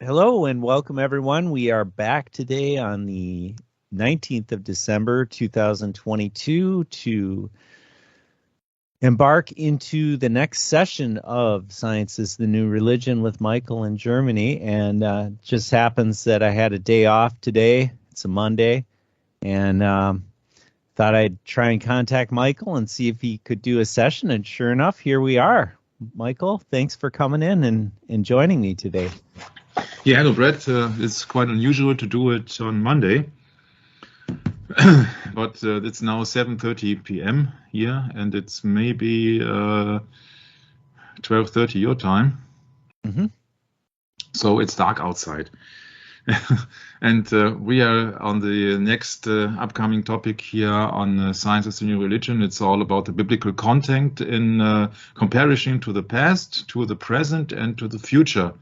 Hello and welcome everyone. We are back today on the 19th of December 2022 to embark into the next session of Science is the New Religion with Michael in Germany. And just happens that I had a day off today. It's a Monday. And thought I'd try and contact Michael and see if he could do a session. And sure enough, here we are. Michael, thanks for coming in and joining me today. Yeah, hello, Brett. It's quite unusual to do it on Monday, but it's now 7:30 p.m. here, and it's maybe 12:30 your time. Mm-hmm. So it's dark outside. And we are on the next upcoming topic here on Science as the New Religion. It's all about the biblical content in comparison to the past, to the present, and to the future.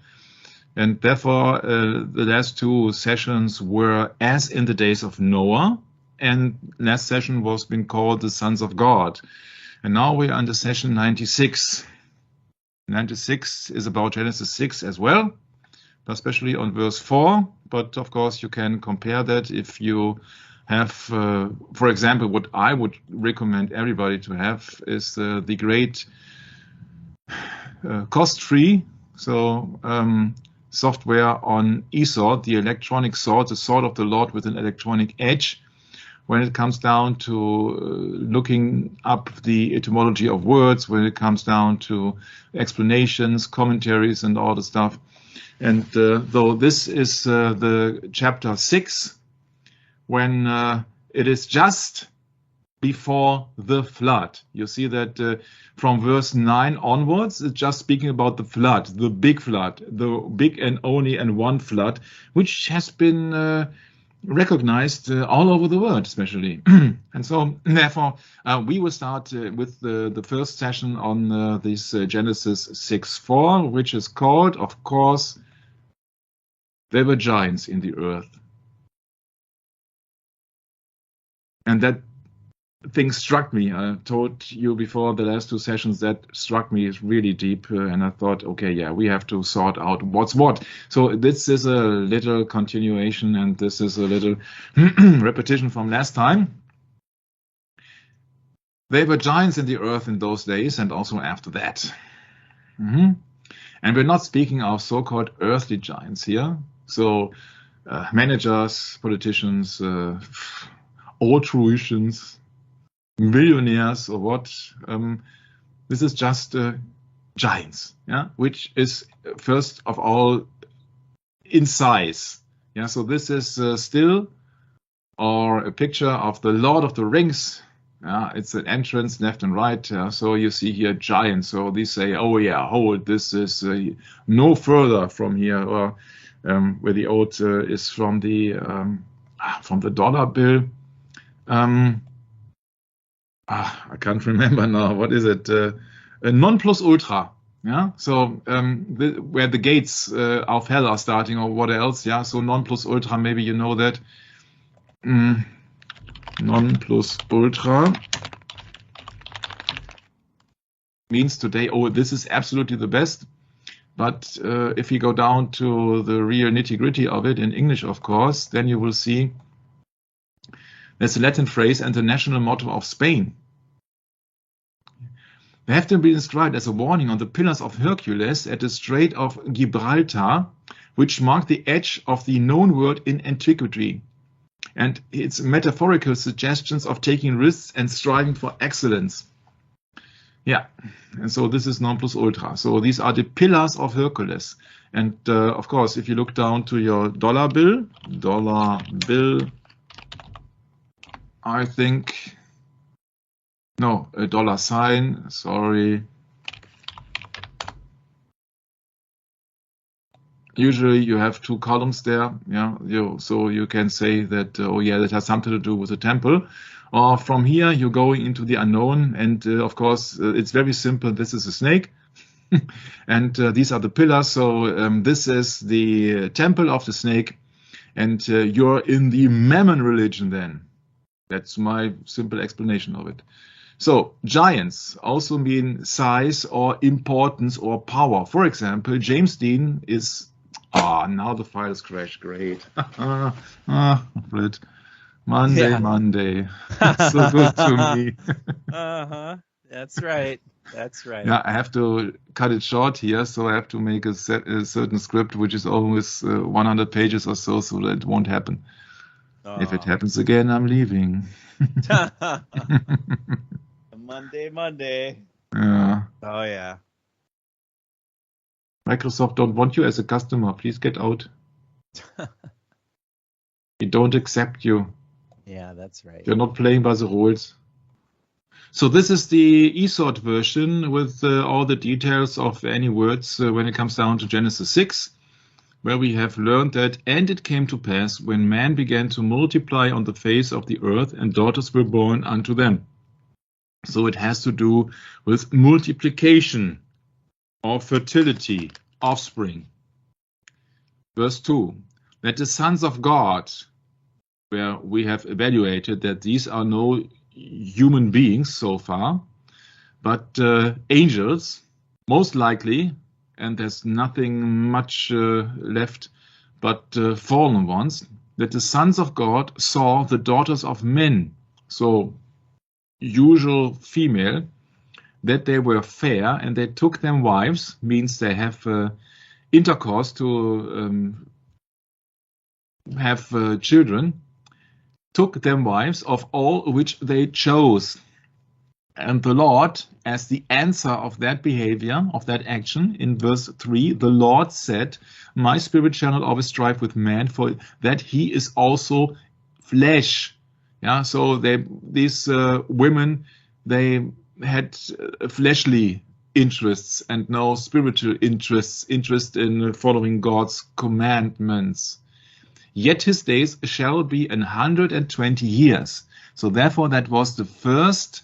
And therefore, the last two sessions were as in the days of Noah, and last session was being called the sons of God. And now we are under session 96. 96 is about Genesis 6 as well, especially on verse 4. But of course, you can compare that if you have, for example, what I would recommend everybody to have is the great cost-free. Software on eSword, the electronic sword, the sword of the Lord with an electronic edge, when it comes down to looking up the etymology of words, when it comes down to explanations, commentaries, and all the stuff. And though this is the chapter 6, when it is just before the flood. You see that from verse 9 onwards, it's just speaking about the flood, the big and only and one flood, which has been recognized all over the world, especially. And so, therefore, we will start with the first session on this Genesis 6:4, which is called, of course, there were giants in the earth. And that thing struck me. I told you before the last two sessions that struck me really deep, and I thought, okay, yeah, we have to sort out what's what. So this is a little continuation, and this is a little repetition from last time. There were giants in the earth in those days, and also after that. And we're not speaking of so-called earthly giants here. So managers, politicians, altruists, millionaires or what, this is just giants, yeah, which is first of all in size. Yeah, so this is still or a picture of the Lord of the Rings. Yeah, it's an entrance left and right. So you see here giants. So they say, oh yeah, hold, this is no further from here, or where the oath is from the dollar bill. I can't remember now. What is it? A non plus ultra. Yeah. So where the gates of hell are starting, or what else? Yeah. So non plus ultra. Maybe you know that. Non plus ultra means today, oh, this is absolutely the best. But if you go down to the real nitty-gritty of it in English, of course, then you will see that's a Latin phrase and the national motto of Spain. They have to be inscribed as a warning on the pillars of Hercules at the Strait of Gibraltar, which mark the edge of the known world in antiquity. And it's metaphorical suggestions of taking risks and striving for excellence. Yeah, and so this is non plus ultra. So these are the pillars of Hercules. And of course, if you look down to your dollar bill, I think, no, a dollar sign, sorry. Usually you have two columns there, yeah. So you can say that, oh yeah, that has something to do with the temple. Or from here, you're going into the unknown. And of course, it's very simple. This is a snake. And these are the pillars. So this is the temple of the snake. And you're in the Mammon religion then. That's my simple explanation of it. So giants also mean size or importance or power. For example, James Dean is Ah, now the files crashed. Great. Fred. Monday, Yeah. Monday. So good to me. That's right. That's right. Yeah, I have to cut it short here, so I have to make a certain script which is always 100 pages or so that it won't happen. If it happens again, I'm leaving. Monday. Yeah. Oh, yeah. Microsoft don't want you as a customer. Please get out. We don't accept you. Yeah, that's right. You're not playing by the rules. So this is the eSword version with all the details of any words when it comes down to Genesis 6, where we have learned that, and it came to pass when man began to multiply on the face of the earth, and daughters were born unto them. So it has to do with multiplication or fertility, offspring. Verse 2, that the sons of God, where we have evaluated that these are no human beings so far, but angels, most likely, and there's nothing much left but fallen ones, that the sons of God saw the daughters of men, so usual female, that they were fair, and they took them wives, means they have intercourse to have children, took them wives of all which they chose. And the Lord, as the answer of that behavior, of that action, in verse 3, the Lord said, my spirit shall not always strive with man, for that he is also flesh. Yeah, so these women, they had fleshly interests and no spiritual interest in following God's commandments. Yet his days shall be 120 years. So therefore that was the first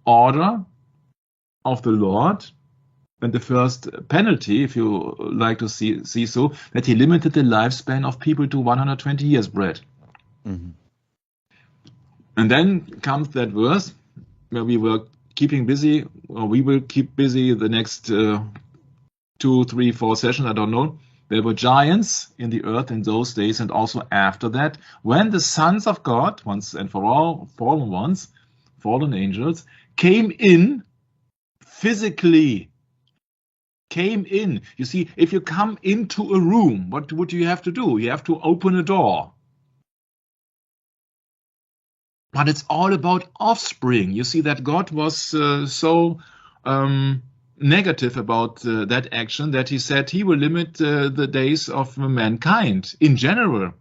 order of the Lord, and the first penalty, if you like to see so, that he limited the lifespan of people to 120 years, Brett. Mm-hmm. And then comes that verse where we were keeping busy, or we will keep busy the next 2, 3, 4 sessions, I don't know. There were giants in the earth in those days, and also after that, when the sons of God, once and for all, fallen ones, fallen angels, came in physically. Came in. You see, if you come into a room, what would you have to do? You have to open a door. But it's all about offspring. You see that God was so negative about that action that he said he will limit the days of mankind in general.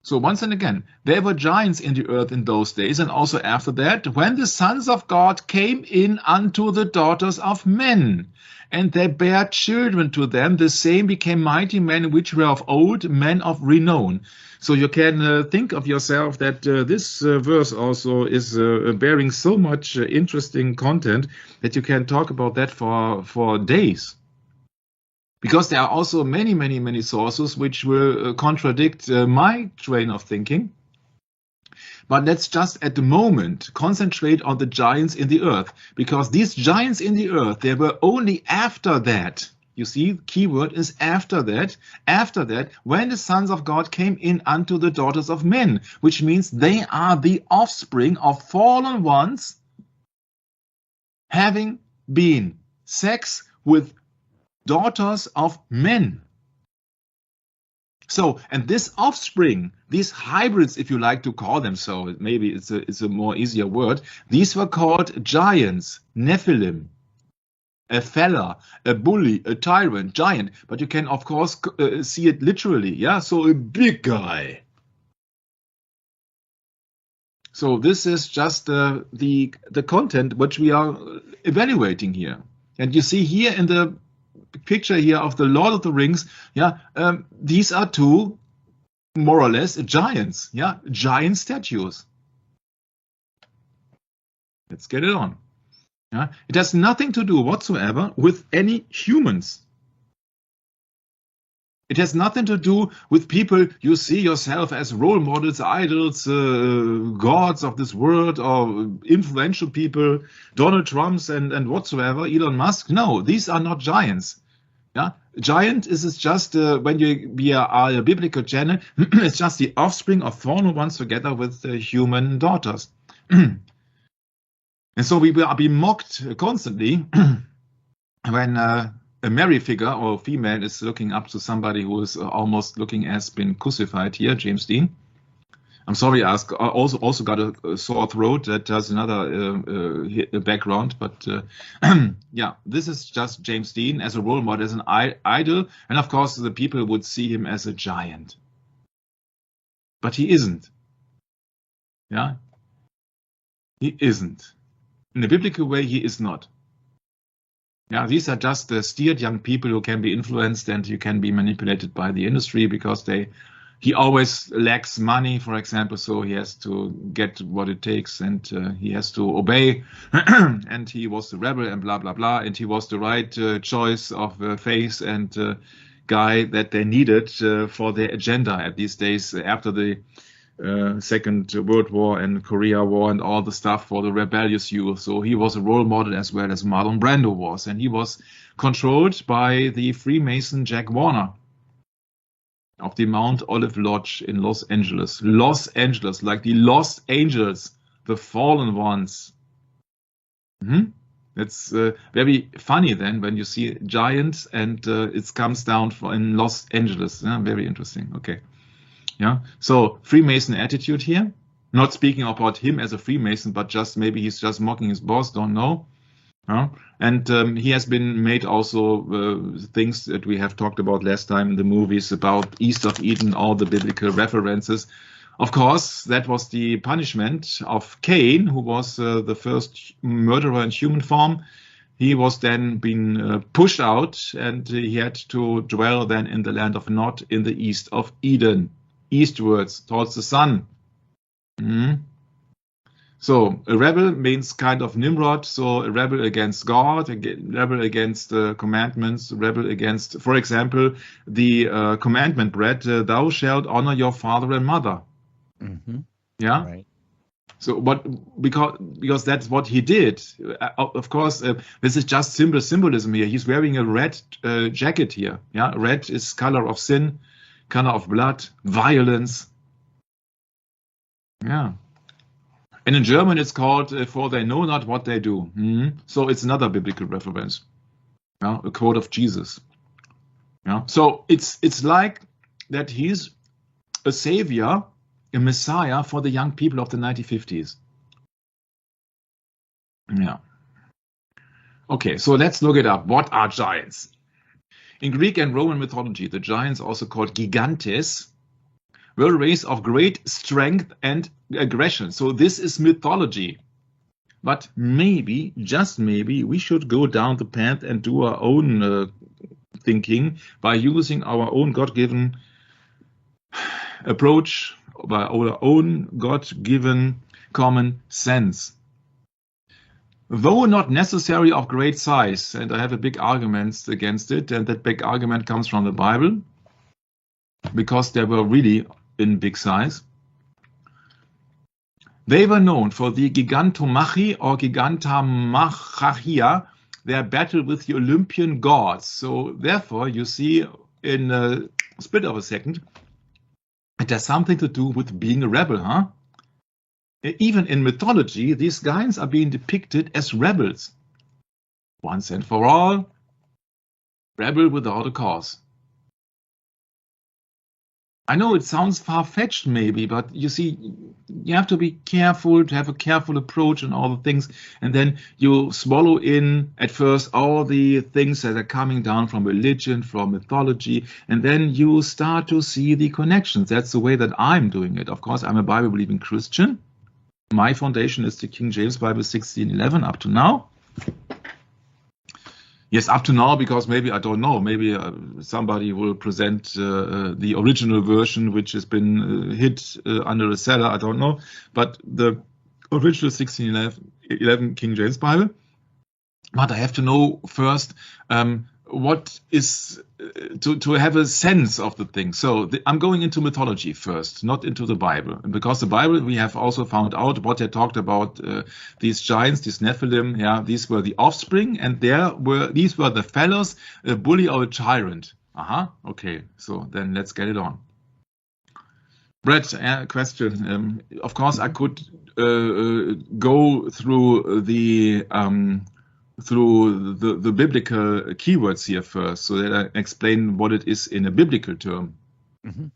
So once and again, there were giants in the earth in those days, and also after that, when the sons of God came in unto the daughters of men, and they bare children to them, the same became mighty men which were of old, men of renown. So you can think of yourself that this verse also is bearing so much interesting content that you can talk about that for days. Because there are also many, many, many sources which will contradict my train of thinking. But let's just at the moment concentrate on the giants in the earth. Because these giants in the earth, they were only after that. You see, keyword is after that. After that, when the sons of God came in unto the daughters of men, which means they are the offspring of fallen ones, having been sex with daughters of men. So, and this offspring, these hybrids, if you like to call them so, maybe it's a more easier word, these were called giants, Nephilim, a fella, a bully, a tyrant, giant, but you can of course see it literally, yeah, so a big guy. So this is just the content which we are evaluating here. And you see here in the picture here of the Lord of the Rings, yeah, these are two more or less giants, yeah, giant statues. Let's get it on. Yeah, it has nothing to do whatsoever with any humans. It has nothing to do with people you see yourself as role models, idols, gods of this world, or influential people, Donald Trumps and whatsoever, Elon Musk. No, these are not giants. Yeah, giant is just when we are a biblical channel, it's just the offspring of fallen ones together with human daughters. And so we will be mocked constantly when a Mary figure or female is looking up to somebody who is almost looking as been crucified here, James Dean. I'm sorry, I also got a sore throat. That has another background, but yeah, this is just James Dean as a role model, as an idol, and of course the people would see him as a giant, but he isn't. Yeah, he isn't. In the biblical way, he is not. Yeah, these are just steered young people who can be influenced and you can be manipulated by the industry because he always lacks money, for example, so he has to get what it takes and he has to obey. And he was the rebel and blah, blah, blah. And he was the right choice of faith and guy that they needed for their agenda at these days after the Second World War and Korea War and all the stuff for the rebellious youth. So he was a role model as well as Marlon Brando was. And he was controlled by the Freemason Jack Warner of the Mount Olive Lodge in Los Angeles. Los Angeles, like the Lost Angels, the fallen ones. It's very funny then when you see giants and it comes down in Los Angeles. Yeah, very interesting. Okay. Yeah. So Freemason attitude here. Not speaking about him as a Freemason, but just maybe he's just mocking his boss. Don't know. And he has been made also things that we have talked about last time in the movies about East of Eden, all the biblical references. Of course, that was the punishment of Cain, who was the first murderer in human form. He was then being pushed out and he had to dwell then in the land of Nod in the east of Eden, eastwards towards the sun. So a rebel means kind of Nimrod, so a rebel against God, a rebel against commandments, a rebel against, for example, the commandment read, thou shalt honor your father and mother. Yeah. Right. So what, because that's what he did. Of course, this is just symbolism here. He's wearing a red jacket here. Yeah. Red is color of sin, color of blood, violence. Yeah. And in German, it's called, for they know not what they do. So it's another biblical reference. Yeah, a quote of Jesus. Yeah. So it's like that he's a savior, a messiah for the young people of the 1950s. Yeah. Okay, so let's look it up. What are giants? In Greek and Roman mythology, the giants, also called gigantes, were a race of great strength and aggression. So this is mythology. But maybe, just maybe, we should go down the path and do our own thinking by using our own God-given approach, by our own God-given common sense. Though not necessarily of great size, and I have a big argument against it, and that big argument comes from the Bible, because they were really in big size. They were known for the gigantomachy or gigantamachia, their battle with the Olympian gods. So therefore, you see in a split of a second, it has something to do with being a rebel, huh? Even in mythology, these guys are being depicted as rebels. Once and for all, rebel without a cause. I know it sounds far-fetched maybe, but you see, you have to be careful, to have a careful approach on all the things, and then you swallow in at first all the things that are coming down from religion, from mythology, and then you start to see the connections. That's the way that I'm doing it. Of course, I'm a Bible-believing Christian. My foundation is the King James Bible 1611 up to now. Yes, up to now, because maybe, I don't know, maybe somebody will present the original version, which has been hid under a cellar, I don't know. But the original 1611 King James Bible. But I have to know first what is to have a sense of the thing. So I'm going into mythology first, not into the Bible, because the Bible we have also found out what they talked about these giants, these Nephilim. Yeah, these were the offspring, and these were the fellows, a bully or a tyrant. Okay, so then let's get it on. Brett, question. Of course, I could go through the biblical keywords here first, so that I explain what it is in a biblical term. Mm-hmm.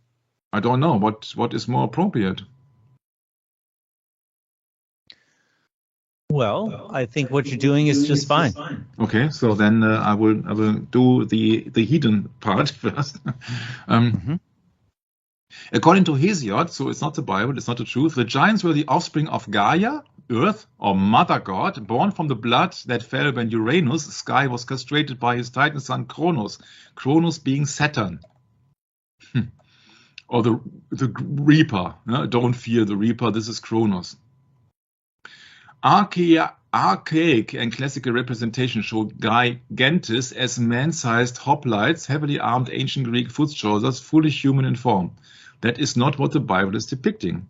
I don't know what is more appropriate. Well, I think what you're doing is just fine. Okay, so then I will do the heathen part first. According to Hesiod, so it's not the Bible, it's not the truth, the giants were the offspring of Gaia, Earth, or Mother God, born from the blood that fell when Uranus, sky, was castrated by his Titan son Kronos, Kronos being Saturn. Or the Reaper. No? Don't fear the Reaper, this is Kronos. Archaic and classical representation show gigantes as man-sized hoplites, heavily armed ancient Greek foot soldiers, fully human in form. That is not what the Bible is depicting.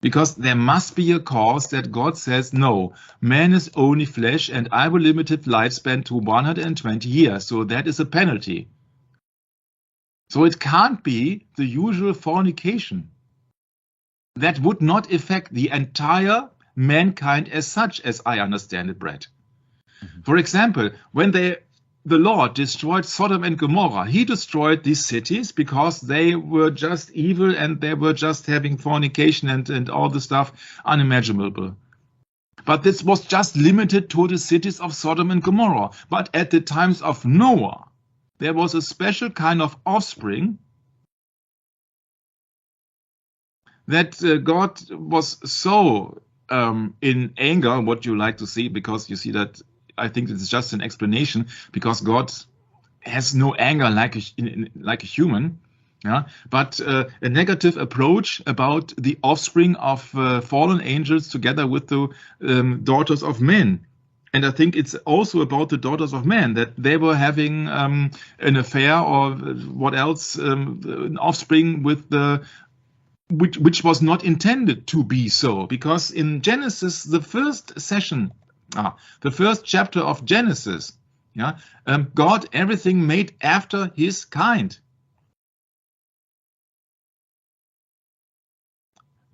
Because there must be a cause that God says, no, man is only flesh and I will limit his lifespan to 120 years. So that is a penalty. So it can't be the usual fornication. That would not affect the entire mankind as such, as I understand it, Brett. For example, when the Lord destroyed Sodom and Gomorrah, he destroyed these cities because they were just evil and they were just having fornication and all the stuff unimaginable. But this was just limited to the cities of Sodom and Gomorrah. But at the times of Noah, there was a special kind of offspring that God was so in anger, what you like to see, because you see that I think it's just an explanation, because God has no anger like a human, yeah. But a negative approach about the offspring of fallen angels together with the daughters of men. And I think it's also about the daughters of men, that they were having an affair or what else, an offspring with which was not intended to be so, because in Genesis, the first chapter of Genesis, yeah, God everything made after his kind.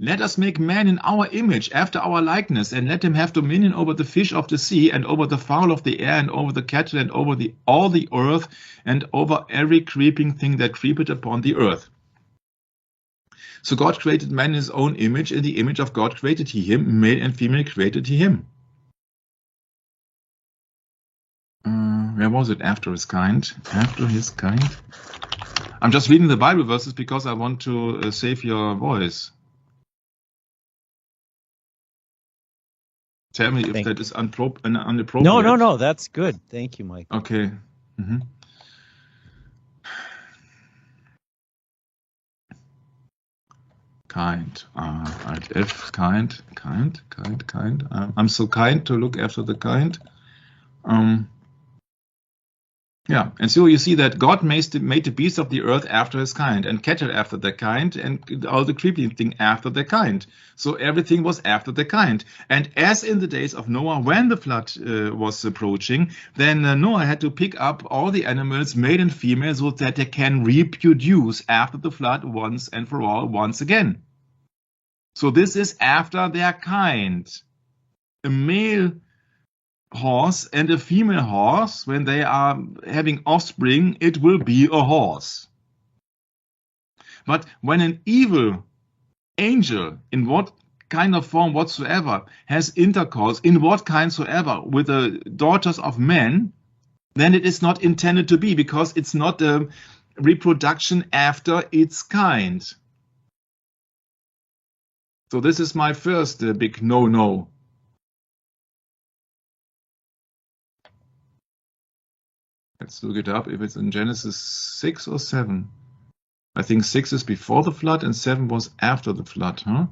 Let us make man in our image, after our likeness, and let him have dominion over the fish of the sea, and over the fowl of the air, and over the cattle, and over all the earth, and over every creeping thing that creepeth upon the earth. So God created man in his own image. In the image of God created he him, male and female created he him. Where was it? After his kind. After his kind. I'm just reading the Bible verses because I want to save your voice. Tell me if that is inappropriate. No, that's good. Thank you, Mike. Okay. Mm-hmm. Kind. Alt F. Kind. I'm so kind to look after the kind. Yeah, and so you see that God made the beasts of the earth after his kind, and cattle after their kind, and all the creeping thing after their kind. So everything was after their kind. And as in the days of Noah, when the flood was approaching, then Noah had to pick up all the animals, male and female, so that they can reproduce after the flood once and for all, once again. So this is after their kind. A male horse and a female horse, when they are having offspring, it will be a horse. But when an evil angel, in what kind of form whatsoever, has intercourse, in what kind soever, with the daughters of men, then it is not intended to be, because it's not a reproduction after its kind. So this is my first big no-no. Let's look it up, if it's in Genesis 6 or 7. I think 6 is before the flood and 7 was after the flood, huh?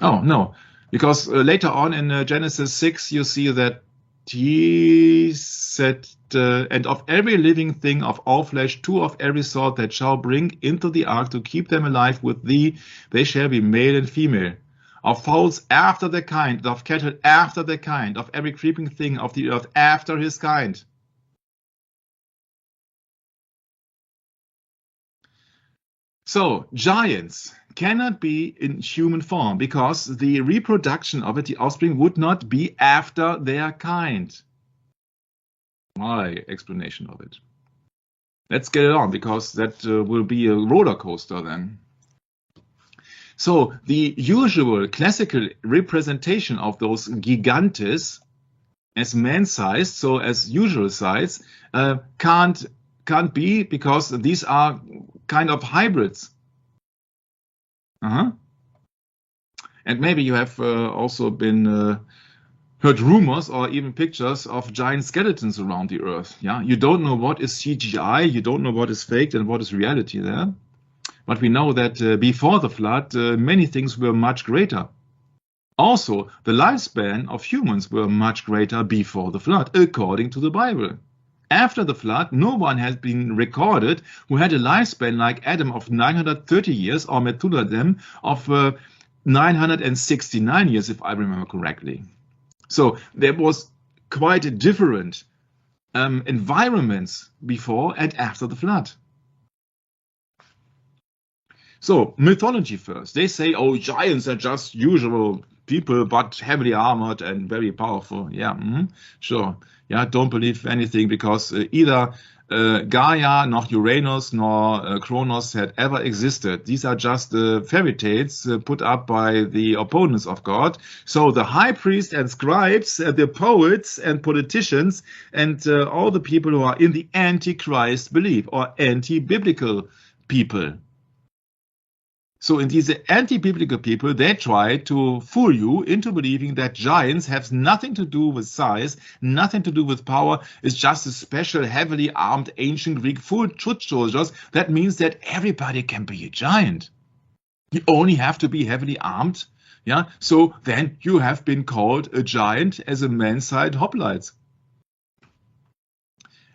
Oh, no, because later on in Genesis 6, you see that he said, and of every living thing of all flesh, 2 of every sort that shall bring into the ark to keep them alive with thee, they shall be male and female. Of fowls after their kind, of cattle after their kind, of every creeping thing of the earth after his kind. So, giants cannot be in human form because the reproduction of it, the offspring, would not be after their kind. My explanation of it. Let's get it on, because that will be a roller coaster then. So, the usual classical representation of those gigantes as man-sized, so as usual size, can't be, because these are kind of hybrids. And maybe you have also been heard rumors or even pictures of giant skeletons around the earth. Yeah, you don't know what is CGI, you don't know what is faked and what is reality there. But we know that before the flood, many things were much greater. Also, the lifespan of humans were much greater before the flood, according to the Bible. After the flood, no one has been recorded who had a lifespan like Adam of 930 years or Methuselah of 969 years, if I remember correctly. So there was quite a different environments before and after the flood. So, mythology first. They say, oh, giants are just usual people, but heavily armored and very powerful. Yeah, sure. Yeah, don't believe anything, because either Gaia, nor Uranus, nor Kronos had ever existed. These are just fairy tales put up by the opponents of God. So the high priests and scribes, the poets and politicians, and all the people who are in the antichrist belief, or anti-biblical people. So in these anti-biblical people, they try to fool you into believing that giants have nothing to do with size, nothing to do with power. It's just a special, heavily armed ancient Greek foot soldiers. That means that everybody can be a giant. You only have to be heavily armed. Yeah. So then you have been called a giant as a man-sized hoplites.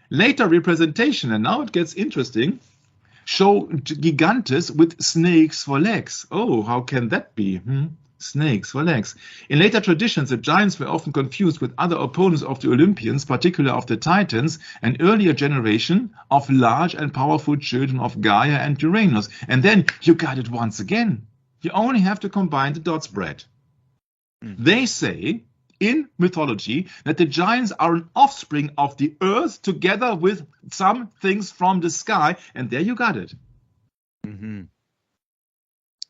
Later representation, and now it gets interesting, show gigantes with snakes for legs. Oh, how can that be? Snakes for legs. In later traditions, the giants were often confused with other opponents of the Olympians, particularly of the Titans, an earlier generation of large and powerful children of Gaia and Uranus. And then you got it once again. You only have to combine the dots, Brett. They say in mythology that the giants are an offspring of the earth together with some things from the sky, and there you got it.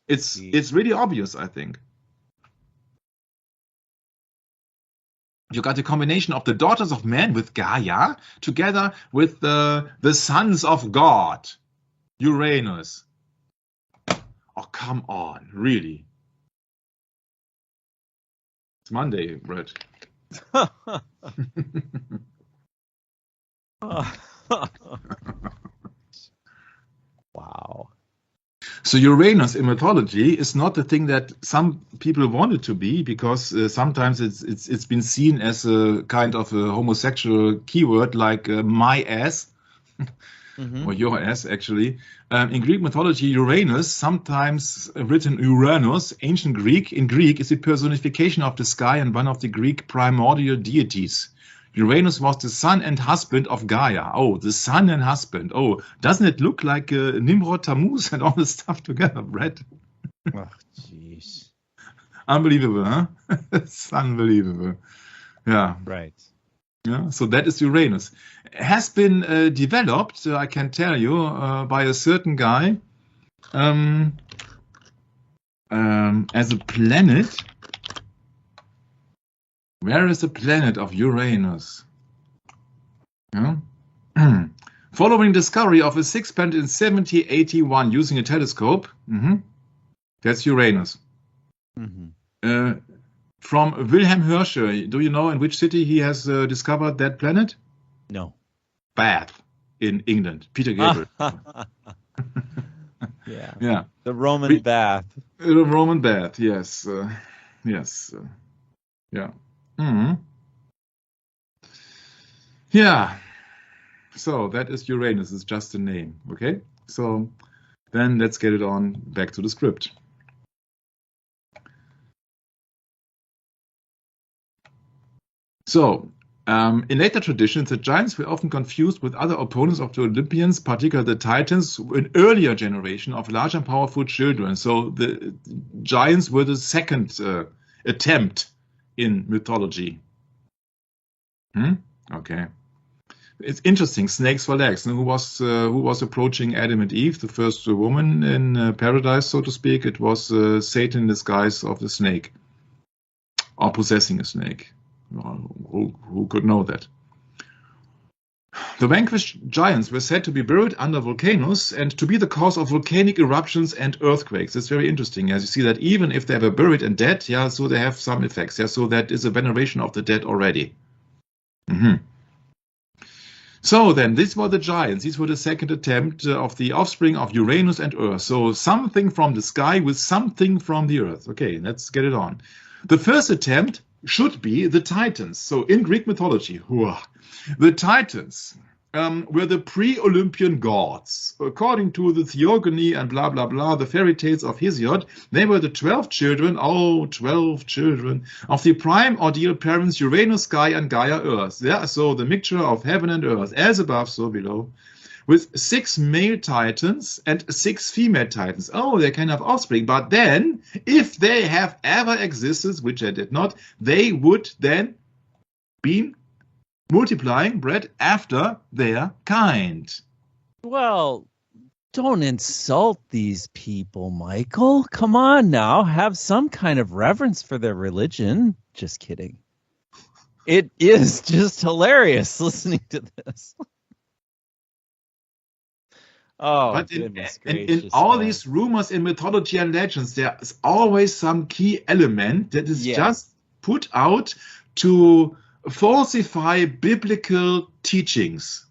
It's really obvious, I think. You got a combination of the daughters of men with Gaia together with the sons of God, Uranus. Oh, come on, really? It's Monday, Brett. Wow. So Uranus in mythology is not the thing that some people want it to be, because sometimes it's been seen as a kind of a homosexual keyword, like my ass. Or your ass, actually. In Greek mythology, Uranus, sometimes written Uranus, ancient Greek, in Greek, is the personification of the sky and one of the Greek primordial deities. Uranus was the son and husband of Gaia. Oh, the son and husband. Oh, doesn't it look like Nimrod, Tammuz and all this stuff together, Brett? Oh, jeez. Unbelievable, huh? It's unbelievable. Yeah. Right. Yeah, so that is Uranus. It has been developed, I can tell you, by a certain guy as a planet. Where is the planet of Uranus? Yeah. Following discovery of a sixth planet in 1781 using a telescope, that's Uranus. From Wilhelm Herschel, do you know in which city he has discovered that planet? No. Bath in England. Peter Gabriel. Yeah. Yeah. The Roman bath. The Roman bath, yes. Yes. Yeah. Yeah. So that is Uranus. It's just a name. Okay. So then let's get it on back to the script. So, in later traditions, the giants were often confused with other opponents of the Olympians, particularly the Titans, an earlier generation of large and powerful children. So the giants were the second attempt in mythology. Okay. It's interesting. Snakes for legs. Who was approaching Adam and Eve, the first woman in paradise, so to speak? It was Satan in disguise of the snake, or possessing a snake. Who could know that? The vanquished giants were said to be buried under volcanoes and to be the cause of volcanic eruptions and earthquakes. It's very interesting. As you see that even if they were buried and dead, yeah, so they have some effects. Yeah, so that is a veneration of the dead already. So then, these were the giants. These were the second attempt of the offspring of Uranus and Earth. So something from the sky with something from the earth. Okay, let's get it on. The first attempt should be the Titans. So in Greek mythology, the Titans were the pre-Olympian gods. According to the theogony and blah, blah, blah, the fairy tales of Hesiod, they were the 12 children, 12 children, of the primordial parents Uranus, Sky, and Gaia, Earth. Yeah, so the mixture of heaven and earth, as above, so below, with 6 male titans and 6 female titans. Oh, they can have offspring. But then, if they have ever existed, which they did not, they would then be multiplying, bred after their kind. Well, don't insult these people, Michael. Come on now. Have some kind of reverence for their religion. Just kidding. It is just hilarious listening to this. Oh, but goodness in all these rumors in mythology and legends, there's always some key element that is just put out to falsify biblical teachings.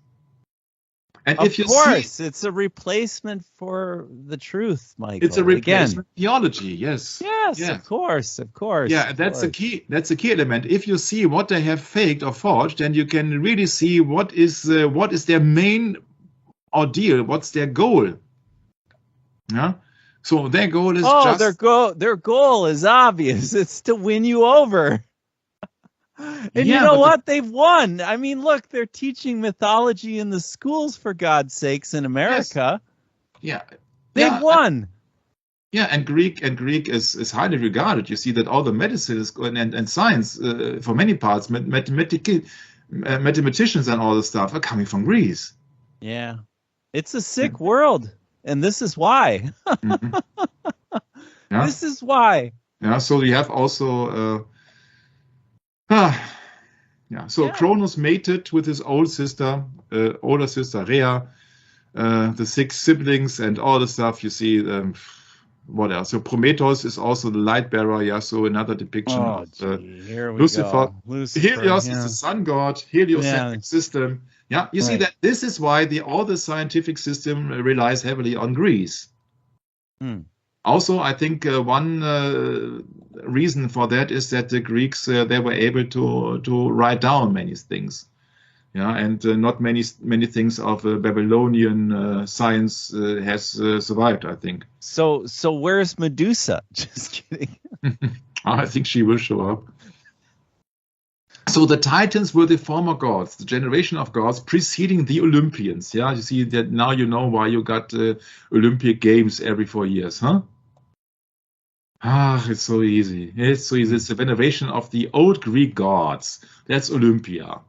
And of course, it's a replacement for the truth, Michael. It's a replacement theology, yes. Yes, of course. Yeah, that's a key element. If you see what they have faked or forged, then you can really see what is their main ordeal, what's their goal. Yeah. So their goal is their goal is obvious. It's to win you over. And you know what? They've won. I mean, look, they're teaching mythology in the schools, for God's sakes, in America. Yes. Yeah. They've won. And Greek is highly regarded. You see that all the medicine and science, for many parts, mathematicians and all this stuff are coming from Greece. Yeah. It's a sick world, and this is why. This is why. Yeah, so you have also Cronus mated with his older sister Rhea, the 6 siblings and all the stuff. You see, what else? So Prometheus is also the light bearer. Yeah, so another depiction of Lucifer. Helios is the sun god. Heliocentric system. Yeah, you see that this is why all the scientific system relies heavily on Greece. Also, I think one reason for that is that the Greeks they were able to write down many things, and not many things of Babylonian science has survived. I think. So where's Medusa? Just kidding. I think she will show up. So the Titans were the former gods, the generation of gods preceding the Olympians. Yeah, you see that now you know why you got Olympic Games every 4 years, huh? It's so easy. It's so easy. It's the veneration of the old Greek gods. That's Olympia.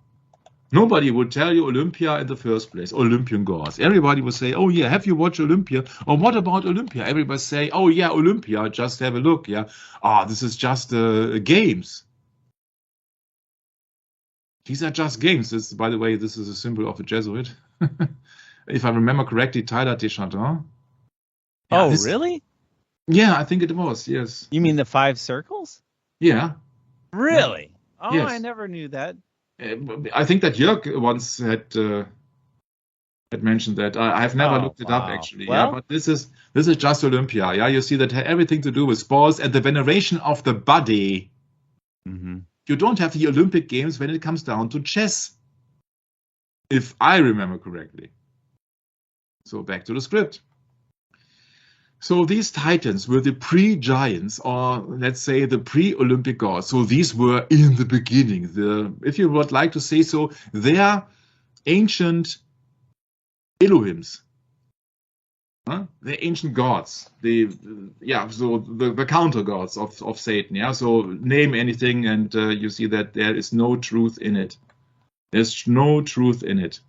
Nobody would tell you Olympia in the first place, Olympian gods. Everybody would say, oh yeah, have you watched Olympia? Or what about Olympia? Everybody say, oh yeah, Olympia, just have a look. Yeah. This is just games. These are just games. By the way, this is a symbol of a Jesuit. If I remember correctly, Tyler Deschardins. Really? Yeah, I think it was, yes. You mean the 5 circles? Yeah. Really? Yeah. Oh, yes. I never knew that. I think that Jörg once had mentioned that. I've never looked it up, actually. Well, yeah, but this is just Olympia. Yeah, you see that had everything to do with sports and the veneration of the body. Mm-hmm. You don't have the Olympic Games when it comes down to chess. if I remember correctly. So back to the script. So these titans were the pre-giants, or let's say the pre-Olympic gods. So these were in the beginning. If you would like to say so, they are ancient Elohims. The ancient gods, the counter gods of Satan. Yeah, so name anything, and you see that there is no truth in it. There's no truth in it.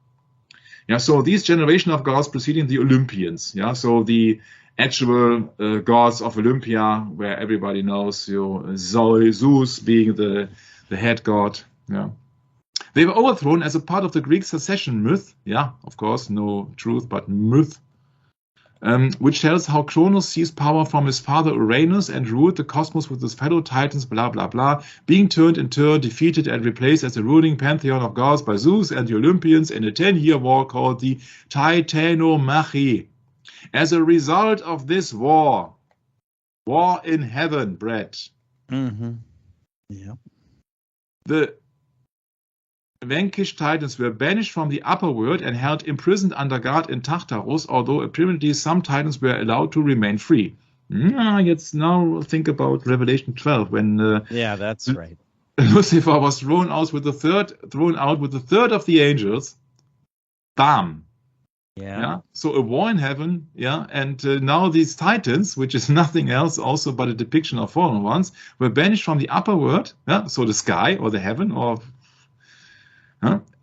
Yeah, so these generation of gods preceding the Olympians. Yeah, so the actual gods of Olympia, where everybody knows Zeus being the head god. Yeah, they were overthrown as a part of the Greek succession myth. Yeah, of course, no truth, but myth. Which tells how Kronos seized power from his father Uranus and ruled the cosmos with his fellow titans, blah, blah, blah, being turned in turn, defeated and replaced as the ruling pantheon of gods by Zeus and the Olympians in a 10-year war called the Titanomachy. As a result of this war in heaven, Brett, Yeah. the vanquished titans were banished from the upper world and held imprisoned under guard in Tartarus, although apparently some titans were allowed to remain free. Let's now think about Revelation 12, when yeah, that's right. Lucifer was thrown out with a third of the angels. Bam. Yeah. So a war in heaven. Yeah. And now these titans, which is nothing else also but a depiction of fallen ones, were banished from the upper world. Yeah. So the sky or the heaven or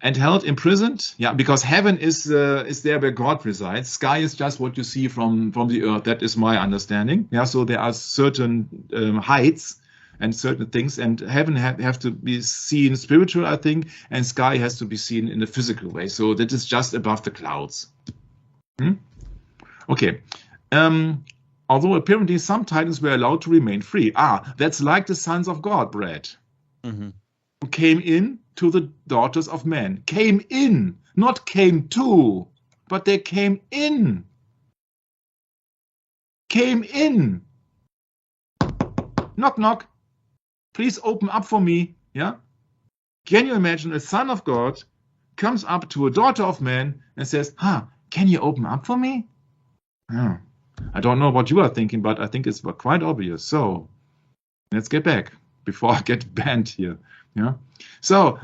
and held imprisoned, because heaven is there where God resides. Sky is just what you see from the earth. That is my understanding. Yeah, so there are certain heights and certain things, and heaven have to be seen spiritual, I think, and sky has to be seen in a physical way. So that is just above the clouds. Okay. Although apparently some titans were allowed to remain free. That's like the sons of God, Brad. Who came in to the daughters of men. Came in, not came to, but they came in. Came in. Knock, knock. Please open up for me. Yeah? Can you imagine a son of God comes up to a daughter of man and says, can you open up for me? I don't know what you are thinking, but I think it's quite obvious. So let's get back before I get banned here. Yeah. So,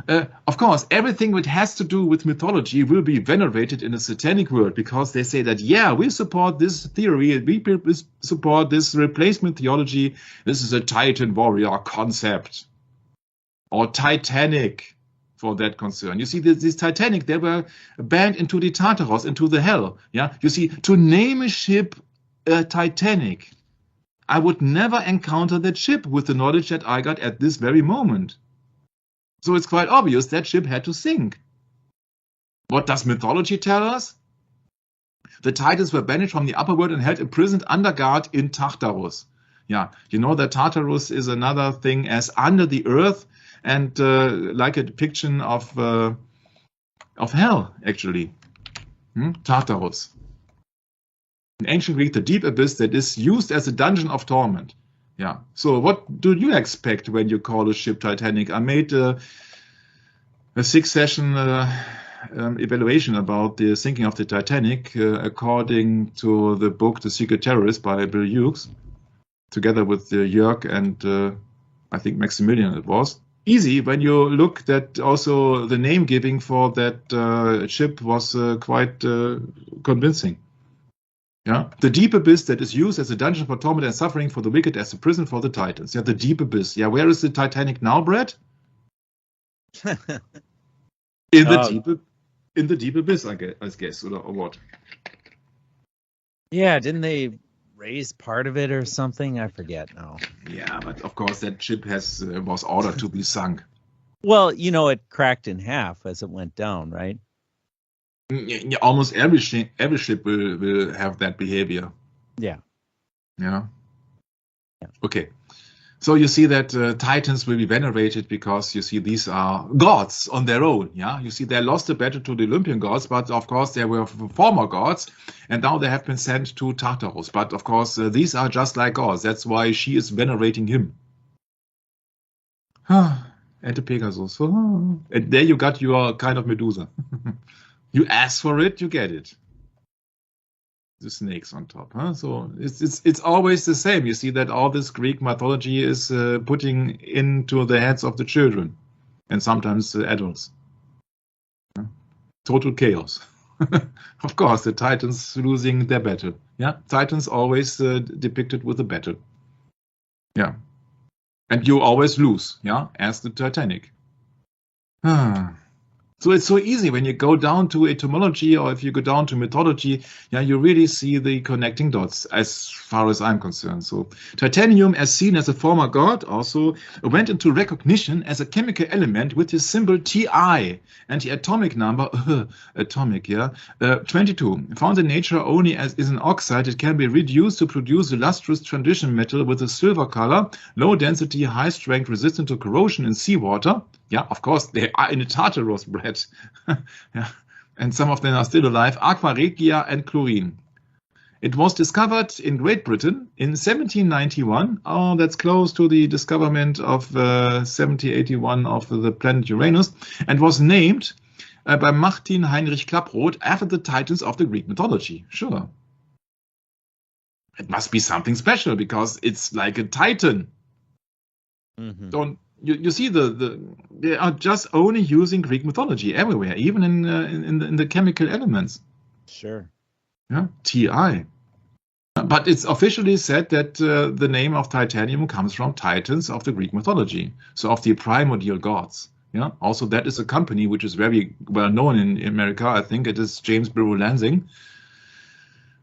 of course, everything that has to do with mythology will be venerated in the satanic world, because they say that, we support this theory, we support this replacement theology. This is a Titan warrior concept, or Titanic for that concern. You see, this Titanic, they were banned into the Tartarus, into the hell. Yeah. You see, to name a ship Titanic, I would never encounter that ship with the knowledge that I got at this very moment. So it's quite obvious that ship had to sink. What does mythology tell us? The Titans were banished from the upper world and held imprisoned under guard in Tartarus. Yeah, you know that Tartarus is another thing as under the earth, and like a depiction of hell, actually. Tartarus. In ancient Greek, the deep abyss that is used as a dungeon of torment. Yeah. So what do you expect when you call a ship Titanic? I made a 6-session evaluation about the sinking of the Titanic according to the book The Secret Terrorist by Bill Hughes, together with Jörg and I think Maximilian it was. Easy when you look that also the name giving for that ship was quite convincing. Yeah, the deep abyss that is used as a dungeon for torment and suffering for the wicked, as a prison for the Titans. Yeah, the deep abyss. Yeah, where is the Titanic now, Brad? In the deep abyss, I guess, or what? Yeah, didn't they raise part of it or something? I forget now. Yeah, but of course that ship was ordered to be sunk. Well, it cracked in half as it went down, right? Yeah, almost every ship will have that behavior. Yeah. Okay. So you see that Titans will be venerated because you see these are gods on their own. Yeah, you see they lost the battle to the Olympian gods, but of course they were former gods, and now they have been sent to Tartarus. But of course these are just like gods. That's why she is venerating him. And the Pegasus. And there you got your kind of Medusa. You ask for it, you get it. The snakes on top, huh? So it's always the same. You see that all this Greek mythology is putting into the heads of the children and sometimes the adults. Total chaos. Of course, the Titans losing their battle. Yeah, Titans always depicted with a battle. Yeah, and you always lose. Yeah, as the Titanic. So it's so easy when you go down to etymology, or if you go down to mythology, yeah, you really see the connecting dots as far as I'm concerned. So titanium, as seen as a former god, also went into recognition as a chemical element with his symbol Ti and the atomic number, atomic, yeah, 22. Found in nature only as is an oxide, it can be reduced to produce a lustrous transition metal with a silver color, low density, high strength, resistant to corrosion in seawater. Yeah, of course, they are in a Tartarus bread. Yeah. And some of them are still alive. Aqua regia and chlorine. It was discovered in Great Britain in 1791. Oh, that's close to the discoverment of 1781 of the planet Uranus, and was named by Martin Heinrich Klaproth after the Titans of the Greek mythology. Sure. It must be something special because it's like a Titan. Don't you see they are just only using Greek mythology everywhere, even in the chemical elements. Sure. Yeah, Ti. But it's officially said that the name of titanium comes from Titans of the Greek mythology, so of the primordial gods. Yeah. Also, that is a company which is very well known in America. I think it is James Burrow Lansing,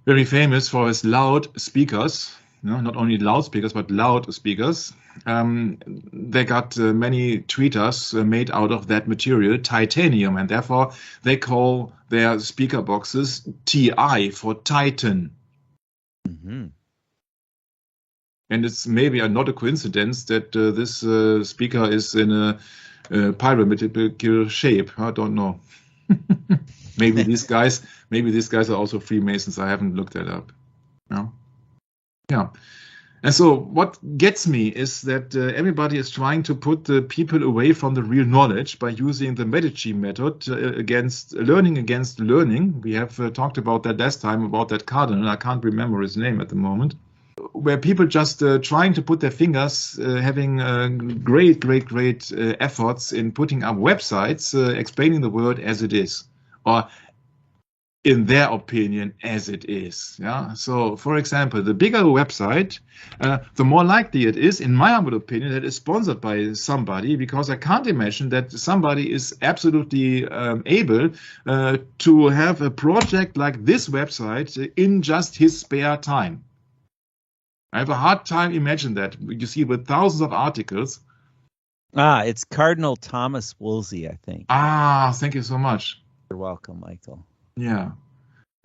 very famous for his loud speakers. No, not only loudspeakers, but loud speakers. They got many tweeters made out of that material, titanium, and therefore they call their speaker boxes TI for Titan. And it's maybe not a coincidence that this speaker is in a pyramidal shape. I don't know. Maybe these guys are also Freemasons. I haven't looked that up. No. Yeah. And so what gets me is that everybody is trying to put the people away from the real knowledge by using the Medici method against learning. We have talked about that last time, about that cardinal. I can't remember his name at the moment. Where people just trying to put their fingers, having great efforts in putting up websites, explaining the world as it is. Or in their opinion, as it is. Yeah. So, for example, the bigger the website, the more likely it is, in my humble opinion, that it's sponsored by somebody, because I can't imagine that somebody is absolutely able to have a project like this website in just his spare time. I have a hard time imagining that. You see, with thousands of articles. It's Cardinal Thomas Wolsey, I think. Thank you so much. You're welcome, Michael. Yeah.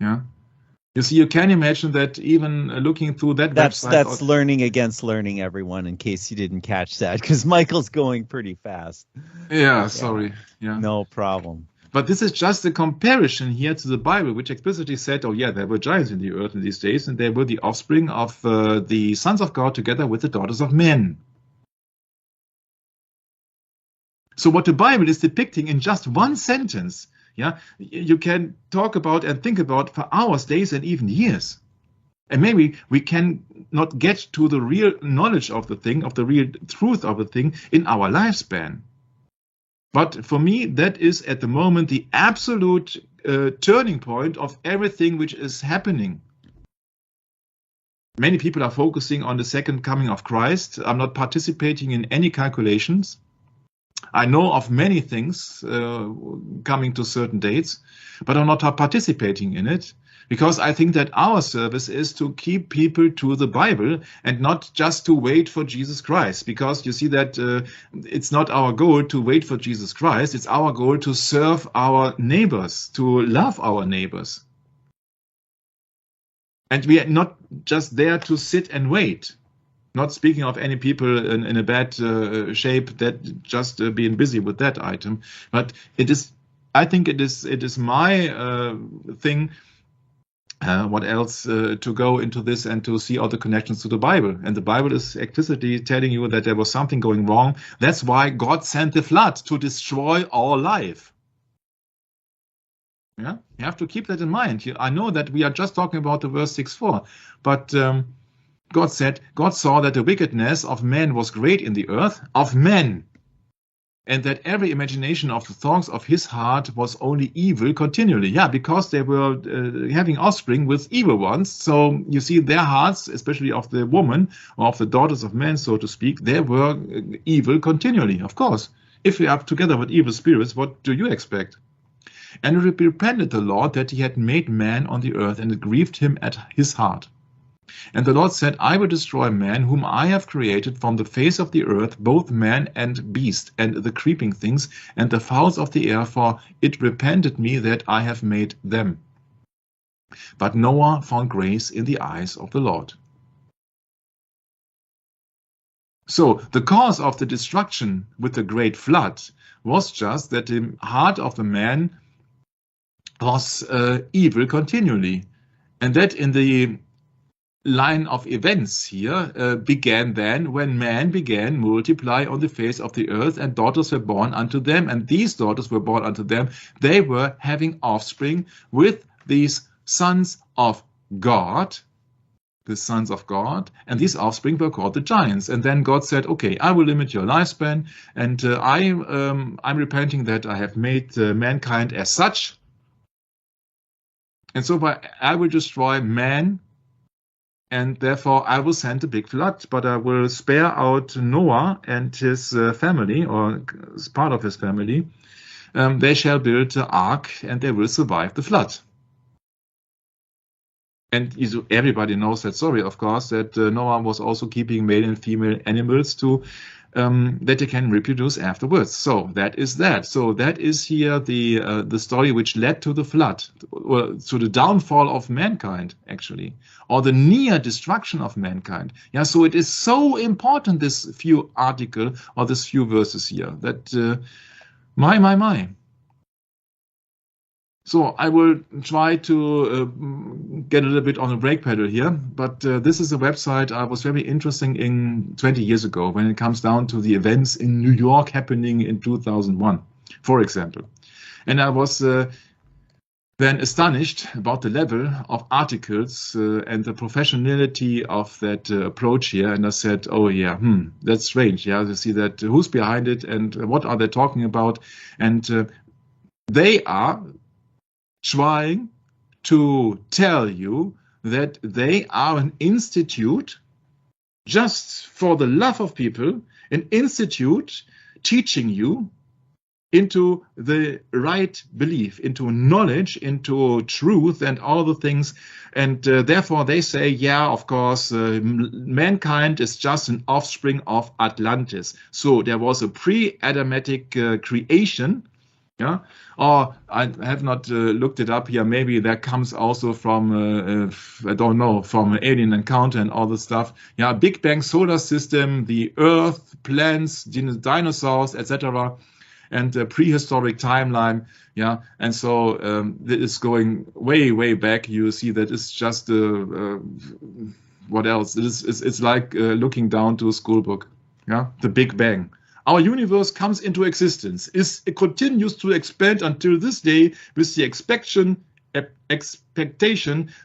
You see, you can imagine that even looking through that website. That's learning against learning, everyone, in case you didn't catch that, because Michael's going pretty fast. Yeah, sorry. Yeah. No problem. But this is just a comparison here to the Bible, which explicitly said, oh yeah, there were giants in the earth in these days, and they were the offspring of the sons of God together with the daughters of men. So what the Bible is depicting in just one sentence, yeah, you can talk about and think about for hours, days, and even years. And maybe we can not get to the real knowledge of the thing, of the real truth of the thing in our lifespan. But for me, that is at the moment the absolute turning point of everything which is happening. Many people are focusing on the second coming of Christ. I'm not participating in any calculations. I know of many things coming to certain dates, but I'm not participating in it, because I think that our service is to keep people to the Bible and not just to wait for Jesus Christ. Because you see that it's not our goal to wait for Jesus Christ. It's our goal to serve our neighbors, to love our neighbors. And we are not just there to sit and wait. Not speaking of any people in a bad shape that just being busy with that item, but it is. I think it is my thing. What else to go into this and to see all the connections to the Bible? And the Bible is explicitly telling you that there was something going wrong. That's why God sent the flood, to destroy all life. Yeah, you have to keep that in mind. I know that we are just talking about the verse 6:4, but God saw that the wickedness of men was great in the earth, of men, and that every imagination of the thoughts of his heart was only evil continually. Yeah, because they were having offspring with evil ones. So you see, their hearts, especially of the woman or of the daughters of men, so to speak, they were evil continually, of course. If we are together with evil spirits, what do you expect? And it repented the Lord that he had made man on the earth, and it grieved him at his heart. And the Lord said, I will destroy man, whom I have created from the face of the earth, both man and beast, and the creeping things, and the fowls of the air, for it repented me that I have made them. But Noah found grace in the eyes of the Lord. So the cause of the destruction with the great flood was just that the heart of the man was evil continually. And that in the line of events here began then when man began multiply on the face of the earth, and daughters were born unto them, and these daughters were born unto them. They were having offspring with these sons of God, the sons of God, and these offspring were called the giants. And then God said, okay, I will limit your lifespan, and I'm repenting that I have made mankind as such. And so I will destroy man, and therefore I will send a big flood, but I will spare out Noah and his family, or as part of his family. They shall build an ark, and they will survive the flood. And everybody knows that story, of course, that Noah was also keeping male and female animals to that they can reproduce afterwards. So that is that. So that is here the story which led to the flood, or to the downfall of mankind, actually, or the near destruction of mankind. Yeah. So it is so important, this few article or this few verses here, that my. So I will try to get a little bit on the brake pedal here, but this is a website I was very interested in 20 years ago when it comes down to the events in New York happening in 2001, for example. And I was then astonished about the level of articles and the professionality of that approach here. And I said, oh yeah, that's strange. Yeah, you see that who's behind it and what are they talking about? And they are trying to tell you that they are an institute just for the love of people, an institute teaching you into the right belief, into knowledge, into truth and all the things. And therefore they say, yeah, of course, mankind is just an offspring of Atlantis. So there was a pre-Adamic creation. Yeah, or I have not looked it up here. Maybe that comes also from, I don't know, from alien encounter and all this stuff. Yeah, Big Bang solar system, the Earth, plants, dinosaurs, etc., and prehistoric timeline. Yeah, and so this is going way, way back. You see that it's just what else? It's like looking down to a school book. Yeah, the Big Bang. Our universe comes into existence. It continues to expand until this day with the expectation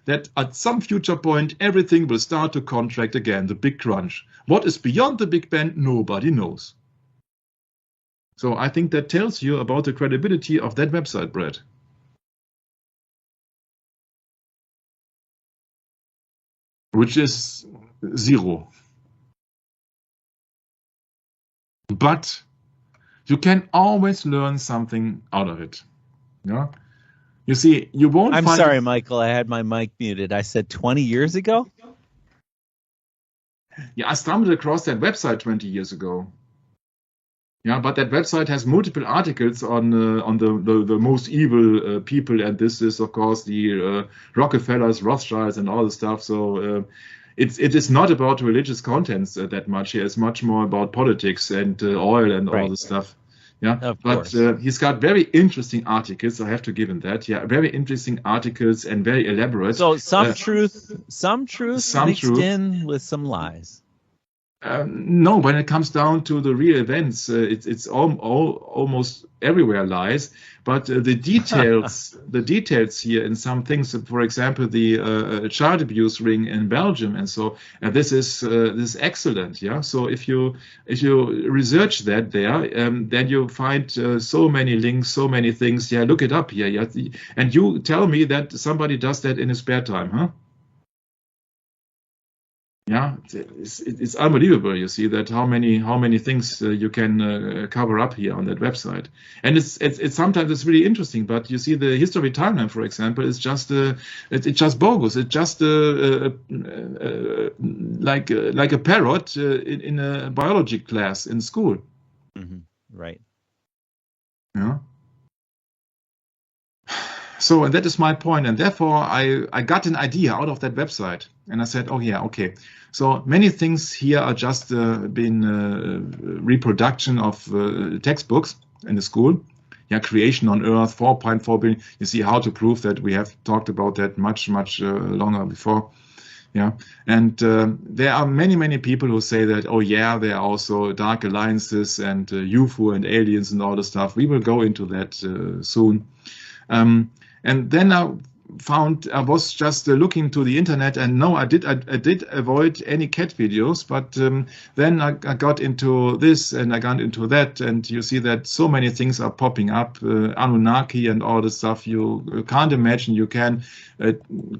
that at some future point everything will start to contract again, the big crunch. What is beyond the Big Bang, nobody knows. So I think that tells you about the credibility of that website, Brad. Which is zero. But you can always learn something out of it. Yeah. You see, you won't. I'm sorry, Michael. I had my mic muted. I said 20 years ago. Yeah, I stumbled across that website 20 years ago. Yeah, but that website has multiple articles on the most evil people, and this is, of course, the Rockefellers, Rothschilds, and all the stuff. So it is not about religious contents that much. It's much more about politics and oil and all the stuff. Yeah, but he's got very interesting articles. I have to give him that. Yeah, very interesting articles and very elaborate. So some truth mixed in with some lies. No, when it comes down to the real events, it's almost everywhere lies. But the details here in some things, for example, the child abuse ring in Belgium, and so this is excellent. Yeah. So if you research that there, then you find so many links, so many things. Yeah, look it up here. Yeah, and you tell me that somebody does that in his spare time, huh? Yeah, it's unbelievable. You see that how many things you can cover up here on that website, and it's sometimes it's really interesting. But you see the history timeline, for example, is just it's just bogus. It's just like a parrot in a biology class in school. Mm-hmm. Right. Yeah. So, and that is my point, and therefore I got an idea out of that website, and I said, oh yeah, okay. So many things here are just been reproduction of textbooks in the school. Yeah, creation on Earth, 4.4 billion. You see how to prove that. We have talked about that much longer before. Yeah, and there are many people who say that, oh yeah, there are also dark alliances and UFO and aliens and all the stuff. We will go into that soon. And then I was just looking to the internet, and no, I did avoid any cat videos, but then I got into this and I got into that, and you see that so many things are popping up, Anunnaki and all the stuff. You can't imagine you can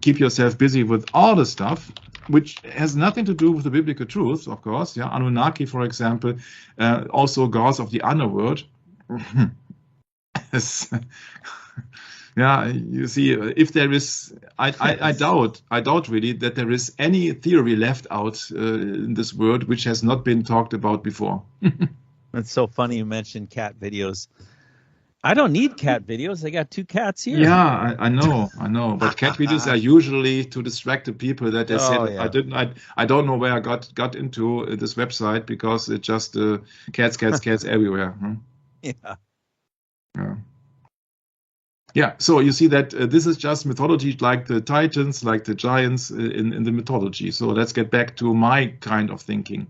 keep yourself busy with all the stuff, which has nothing to do with the biblical truth, of course. Yeah, Anunnaki, for example, also gods of the underworld. Yeah, you see, if there is, I doubt really that there is any theory left out in this world which has not been talked about before. That's so funny you mentioned cat videos. I don't need cat videos. I got 2 cats here. Yeah, I know. But cat videos are usually to distract the people that they said, yeah. I don't know where I got into this website because it just cats everywhere. Huh? Yeah. Yeah. Yeah, so you see that this is just mythology, like the Titans, like the giants in the mythology. So let's get back to my kind of thinking,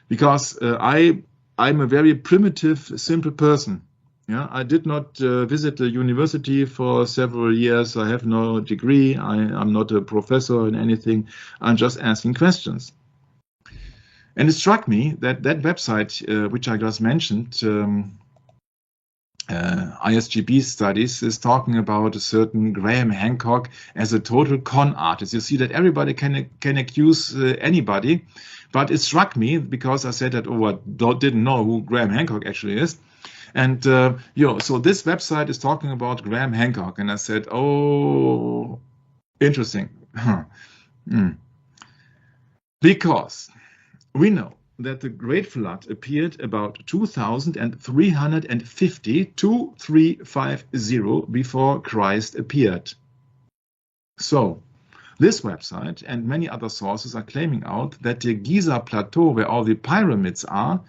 because I'm a very primitive, simple person. Yeah, I did not visit the university for several years. I have no degree. I'm not a professor in anything. I'm just asking questions. And it struck me that that website, which I just mentioned, ISGB studies, is talking about a certain Graham Hancock as a total con artist. You see that everybody can accuse anybody, but it struck me because I said that, I didn't know who Graham Hancock actually is. And so this website is talking about Graham Hancock, and I said, oh, interesting. Because we know that the Great Flood appeared about 2350 before Christ appeared. So this website and many other sources are claiming out that the Giza Plateau, where all the pyramids are,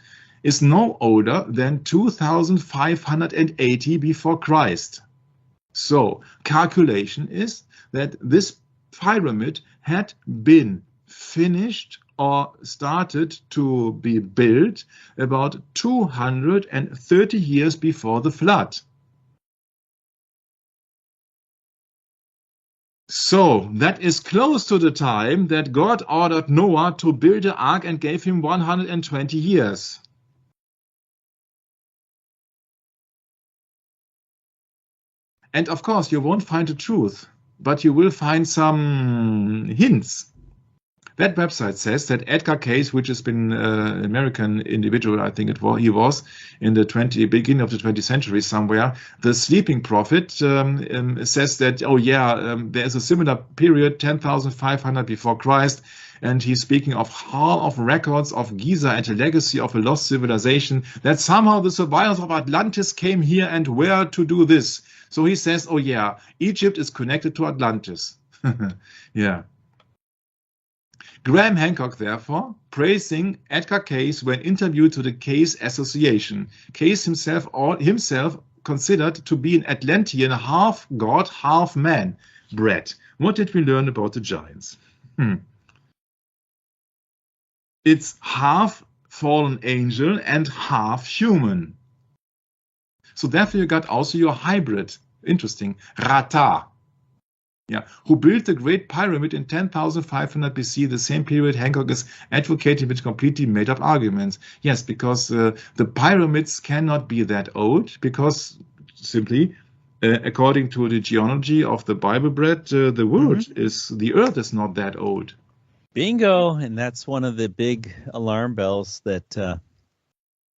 is no older than 2580 before Christ. So calculation is that this pyramid had been finished or started to be built about 230 years before the flood. So that is close to the time that God ordered Noah to build an ark and gave him 120 years. And of course, you won't find the truth, but you will find some hints. That website says that Edgar Cayce, which has been an American individual, I think he was in the beginning of the 20th century somewhere, the sleeping prophet says that, there's a similar period, 10,500 before Christ, and he's speaking of Hall of Records of Giza and a legacy of a lost civilization, that somehow the survivors of Atlantis came here and were to do this. So he says, Egypt is connected to Atlantis. Yeah. Graham Hancock, therefore, praising Edgar Cayce when interviewed to the Cayce Association. Cayce himself considered to be an Atlantean, half god, half man. Brett, what did we learn about the giants? it's half fallen angel and half human. So therefore you got also your hybrid. Interesting. Rata. Yeah, who built the Great Pyramid in 10,500 BC, the same period Hancock is advocating with completely made-up arguments. Yes, because the pyramids cannot be that old, because simply, according to the genealogy of the Bible bread, the earth is not that old. Bingo, and that's one of the big alarm bells that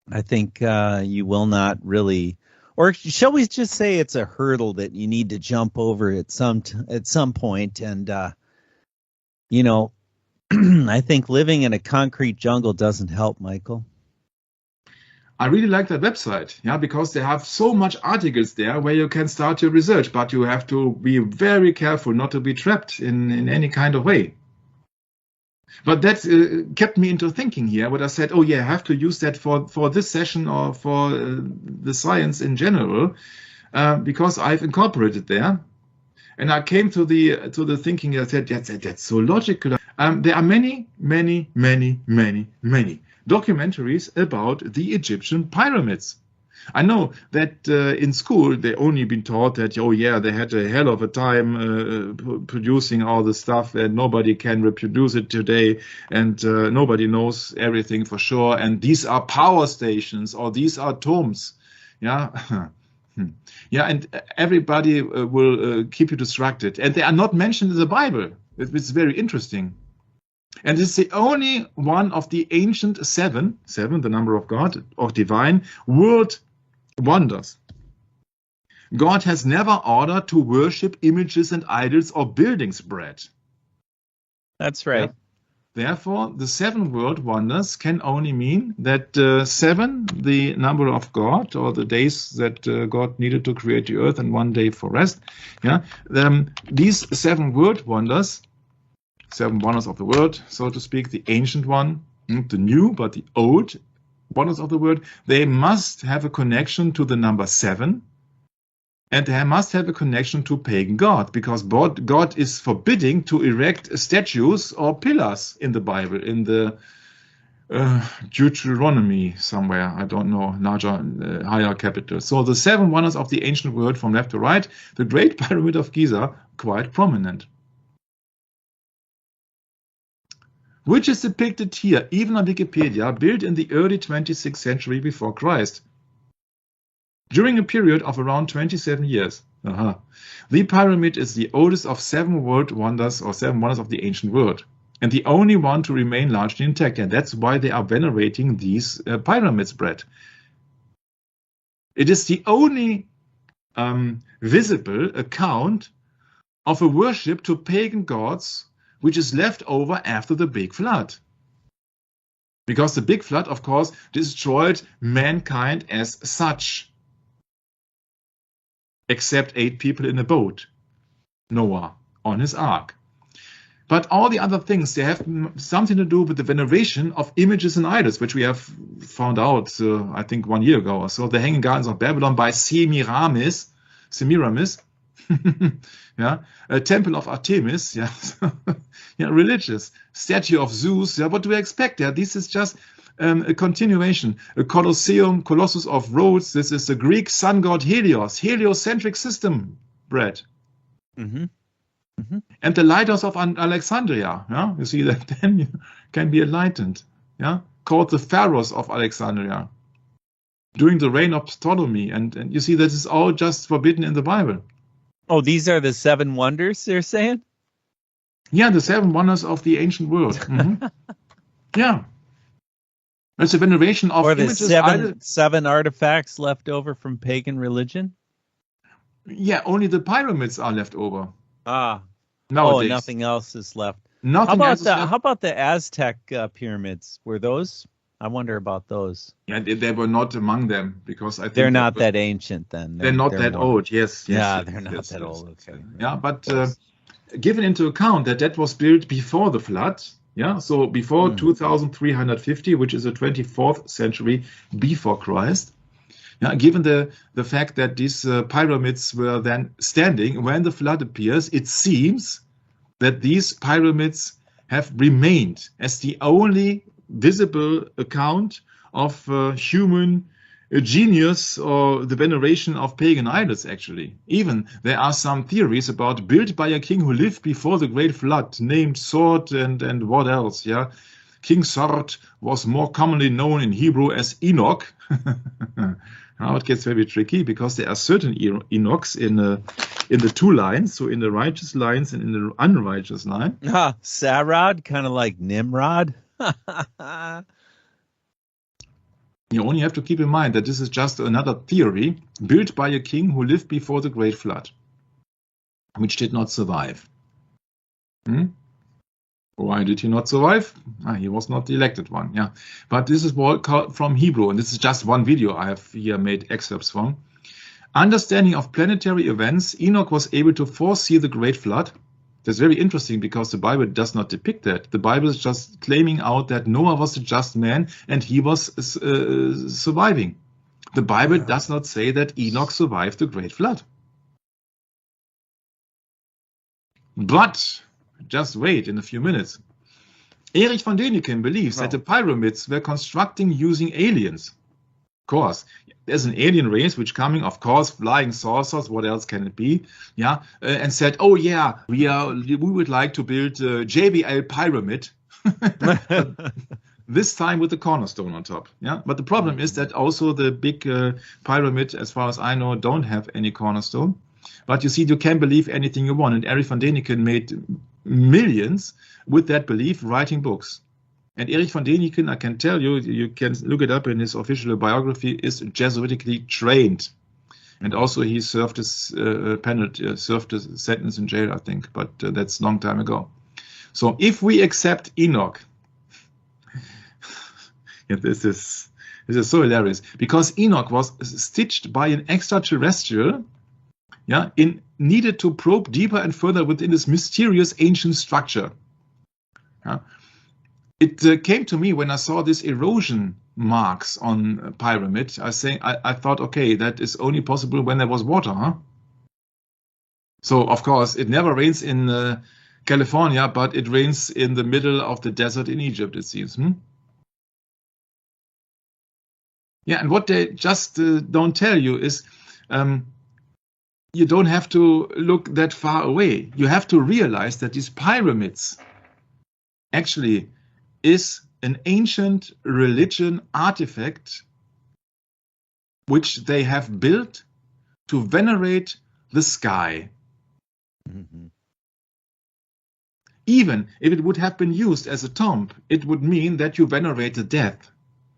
I think you will not really... Or shall we just say it's a hurdle that you need to jump over at some point? And, I think living in a concrete jungle doesn't help, Michael. I really like that website, yeah, because they have so much articles there where you can start your research, but you have to be very careful not to be trapped in any kind of way. But that kept me into thinking here, what I said, oh yeah, I have to use that for this session or for the science in general, because I've incorporated there. And I came to the thinking, I said, that's so logical. There are many documentaries about the Egyptian pyramids. I know that in school they only been taught that, oh yeah, they had a hell of a time producing all the stuff and nobody can reproduce it today, and nobody knows everything for sure, and these are power stations or these are tombs. Yeah. Yeah, and everybody will keep you distracted, and they are not mentioned in the Bible. It's very interesting. And it's the only one of the ancient seven, the number of God, of divine world wonders. God has never ordered to worship images and idols or buildings bread. That's right. Yeah. Therefore, the 7 world wonders can only mean that 7, the number of God, or the days that God needed to create the earth and 1 day for rest. Yeah, these 7 world wonders, 7 wonders of the world, so to speak, the ancient one, the new, but the old wonders of the world, they must have a connection to the number 7, and they must have a connection to pagan God, because God is forbidding to erect statues or pillars in the Bible, in the Deuteronomy somewhere, I don't know, larger, higher capitals. So the 7 wonders of the ancient world from left to right, the Great Pyramid of Giza, quite prominent. Which is depicted here, even on Wikipedia, built in the early 26th century before Christ. During a period of around 27 years. The pyramid is the oldest of 7 world wonders, or 7 wonders of the ancient world, and the only one to remain largely intact, and that's why they are venerating these pyramids bread. It is the only visible account of a worship to pagan gods which is left over after the big flood. Because the big flood, of course, destroyed mankind as such. Except 8 people in a boat. Noah on his ark. But all the other things, they have something to do with the veneration of images and idols, which we have found out, I think 1 year ago or so. The Hanging Gardens of Babylon by Semiramis. Yeah, a temple of Artemis, yeah, yeah, religious statue of Zeus. Yeah, what do we expect? Yeah, this is just a continuation. A Colossus of Rhodes. This is the Greek sun god Helios, heliocentric system bread. Mm-hmm. Mm-hmm. And the lighthouse of Alexandria. Yeah, you see that then you can be enlightened. Yeah, called the Pharos of Alexandria during the reign of Ptolemy, and you see that is all just forbidden in the Bible. Oh, these are the 7 wonders they're saying? Yeah, the 7 wonders of the ancient world. Mm-hmm. Yeah. It's a veneration of or the images. 7 artifacts left over from pagan religion? Yeah, only the pyramids are left over. Ah. Nowadays. Oh, nothing else is left. How about the Aztec pyramids? Were those? I wonder about those. Yeah, they were not among them, because I think they're not that ancient then. They're not that old. Yes. Yeah, they're not that old. Okay. Yeah, but given into account that was built before the flood, yeah, so before 2350, which is the 24th century before Christ. Yeah, given the fact that these pyramids were then standing when the flood appears, it seems that these pyramids have remained as the only visible account of human genius or the veneration of pagan idols, actually. Even there are some theories about built by a king who lived before the great flood, named Sword and what else, yeah? King Sword was more commonly known in Hebrew as Enoch. Now it gets very tricky because there are certain Enochs in the two lines, so in the righteous lines and in the unrighteous line. Sarad, kind of like Nimrod. You only have to keep in mind that this is just another theory built by a king who lived before the great flood, which did not survive. Why did he not survive? He was not the elected one. Yeah, but this is from Hebrew, and this is just one video I have here made excerpts from. Understanding of planetary events, Enoch was able to foresee the great flood. That's very interesting because the Bible does not depict that. The Bible is just claiming out that Noah was a just man and he was surviving. The Bible does not say that Enoch survived the great flood. But just wait in a few minutes. Erich von Däniken believes that the pyramids were constructing using aliens. Of course, there's an alien race which coming, of course, flying saucers, what else can it be? Yeah, and said, oh yeah, we would like to build a JBL pyramid. This time with the cornerstone on top. Yeah, but the problem is that also the big pyramid, as far as I know, don't have any cornerstone. But you see, you can believe anything you want. And Erich von Däniken made millions with that belief, writing books. And Erich von Däniken, I can tell you, you can look it up in his official biography, is Jesuitically trained. And also he served his penalty, served a sentence in jail, I think, but that's a long time ago. So if we accept Enoch, this is so hilarious, because Enoch was stitched by an extraterrestrial, needed to probe deeper and further within this mysterious ancient structure. It came to me when I saw this erosion marks on a pyramid. I thought, okay, that is only possible when there was water, huh? So, of course, it never rains in California, but it rains in the middle of the desert in Egypt, it seems. Yeah, and what they just don't tell you is you don't have to look that far away. You have to realize that these pyramids actually is an ancient religion artifact which they have built to venerate the sky. Mm-hmm. Even if it would have been used as a tomb, it would mean that you venerate the death.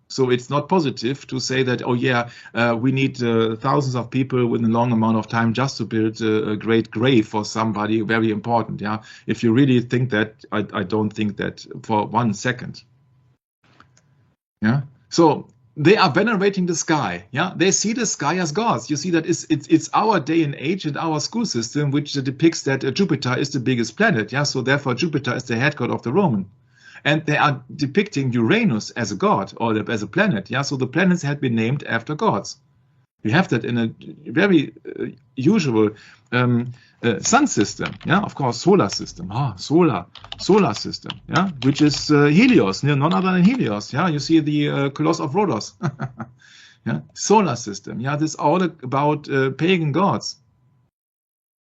So it's not positive to say that, oh yeah, we need thousands of people within a long amount of time just to build a great grave for somebody very important. Yeah, if you really think that, I don't think that for 1 second. Yeah, so they are venerating the sky. Yeah, they see the sky as gods. You see that it's our day and age and our school system which depicts that Jupiter is the biggest planet. Yeah, so therefore Jupiter is the head god of the Roman. And they are depicting Uranus as a god or as a planet. Yeah, so the planets had been named after gods. We have that in a very usual sun system. Yeah, of course, solar system. Solar system. Yeah, which is Helios, none other than Helios. Yeah, you see the Colossus of Rhodos. Yeah, solar system. Yeah, this is all about pagan gods.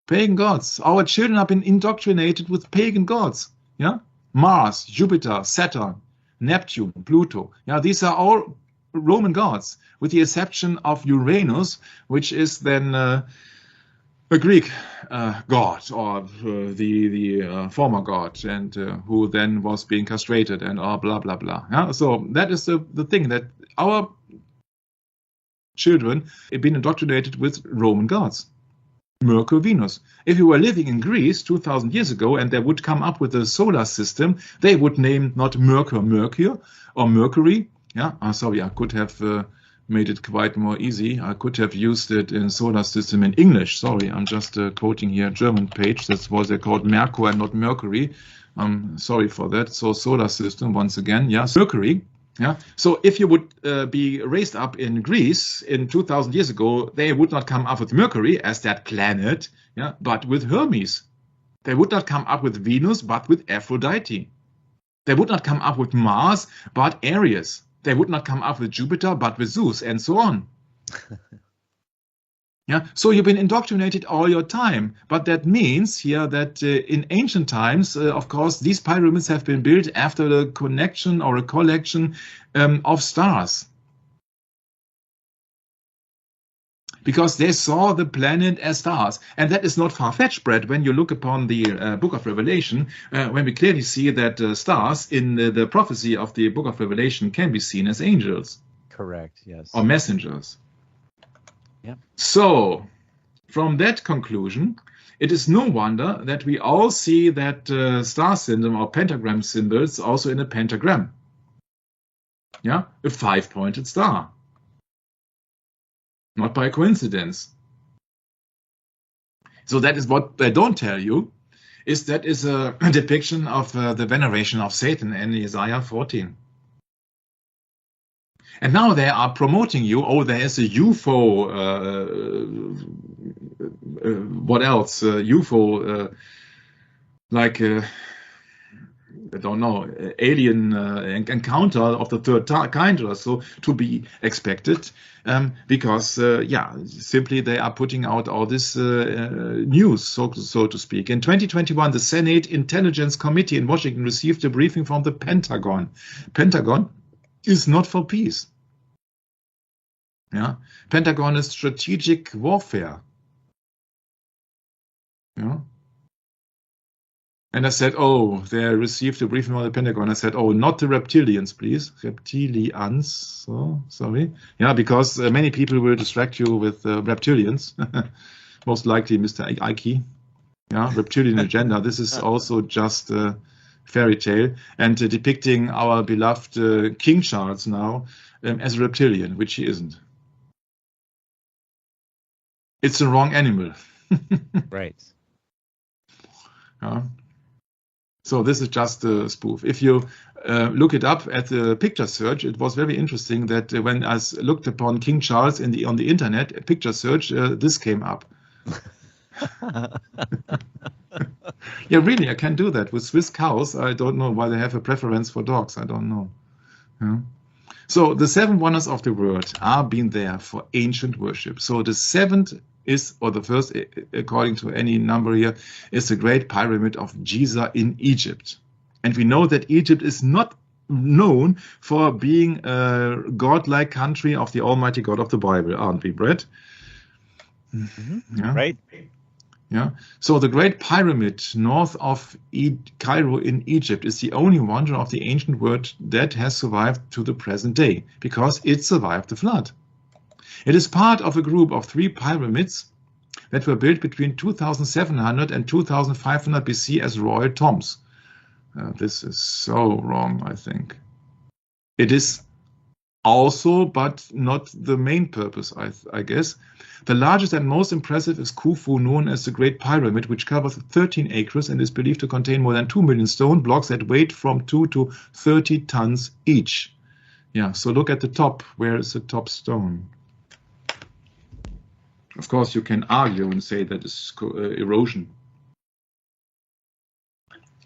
Pagan gods. Our children have been indoctrinated with pagan gods. Yeah. Mars, Jupiter, Saturn, Neptune, Pluto. Yeah, these are all Roman gods, with the exception of Uranus, which is then a Greek god, or the former god, and who then was being castrated and blah, blah, blah. Yeah? So that is the thing, that our children have been indoctrinated with Roman gods. Mercury, Venus. If you were living in Greece 2,000 years ago and they would come up with a solar system, they would name not Mercury or Mercury. Yeah, sorry, I could have made it quite more easy. I could have used it in solar system in English. Sorry, I'm just quoting here a German page. That's what they called Mercury and not Mercury. I'm sorry for that. So solar system once again. Yeah, Mercury. Yeah. So if you would be raised up in Greece in 2,000 years ago, they would not come up with Mercury as that planet, yeah, but with Hermes. They would not come up with Venus, but with Aphrodite. They would not come up with Mars, but Aries. They would not come up with Jupiter, but with Zeus, and so on. Yeah, so you've been indoctrinated all your time, but that means here that in ancient times, of course, these pyramids have been built after the connection or a collection of stars, because they saw the planet as stars, and that is not far-fetched, Brett. When you look upon the book of Revelation, when we clearly see that stars in the prophecy of the book of Revelation can be seen as angels. Correct. Yes. Or messengers. Yep. So, from that conclusion, it is no wonder that we all see that star syndrome or pentagram symbols also in a pentagram. Yeah, a 5-pointed star. Not by coincidence. So that is what they don't tell you, is that is a depiction of the veneration of Satan in Isaiah 14. And now they are promoting you. Oh, there is a UFO. What else? UFO, like I don't know, alien encounter of the third kind or so to be expected, because yeah, simply they are putting out all this news, so to speak. In 2021, the Senate Intelligence Committee in Washington received a briefing from the Pentagon. Pentagon is not for peace. Yeah, Pentagon is strategic warfare. Yeah. And I said, oh, they received a briefing from the Pentagon. I said, oh, not the reptilians, please. Reptilians. So, sorry. Yeah, because many people will distract you with reptilians. Most likely Mr. Ike. Yeah, reptilian agenda. This is also just a fairy tale. And depicting our beloved King Charles now as a reptilian, which he isn't. It's the wrong animal. Right. Yeah. So this is just a spoof. If you look it up at the picture search, it was very interesting that when I looked upon King Charles on the internet, a picture search, this came up. Yeah, really, I can do that with Swiss cows. I don't know why they have a preference for dogs. I don't know. Yeah. So the 7 wonders of the world are being there for ancient worship. So the 7th is, or the first, according to any number here, is the Great Pyramid of Giza in Egypt. And we know that Egypt is not known for being a godlike country of the Almighty God of the Bible, aren't we, Brett? Mm-hmm. Yeah. Right. Yeah. So the Great Pyramid north of Cairo in Egypt is the only wonder of the ancient world that has survived to the present day, because it survived the flood. It is part of a group of 3 pyramids that were built between 2700 and 2500 BC as royal tombs. This is so wrong, I think. It is also, but not the main purpose, I guess. The largest and most impressive is Khufu, known as the Great Pyramid, which covers 13 acres and is believed to contain more than 2 million stone blocks that weigh from 2 to 30 tons each. Yeah, so look at the top. Where is the top stone? Of course, you can argue and say that it's erosion.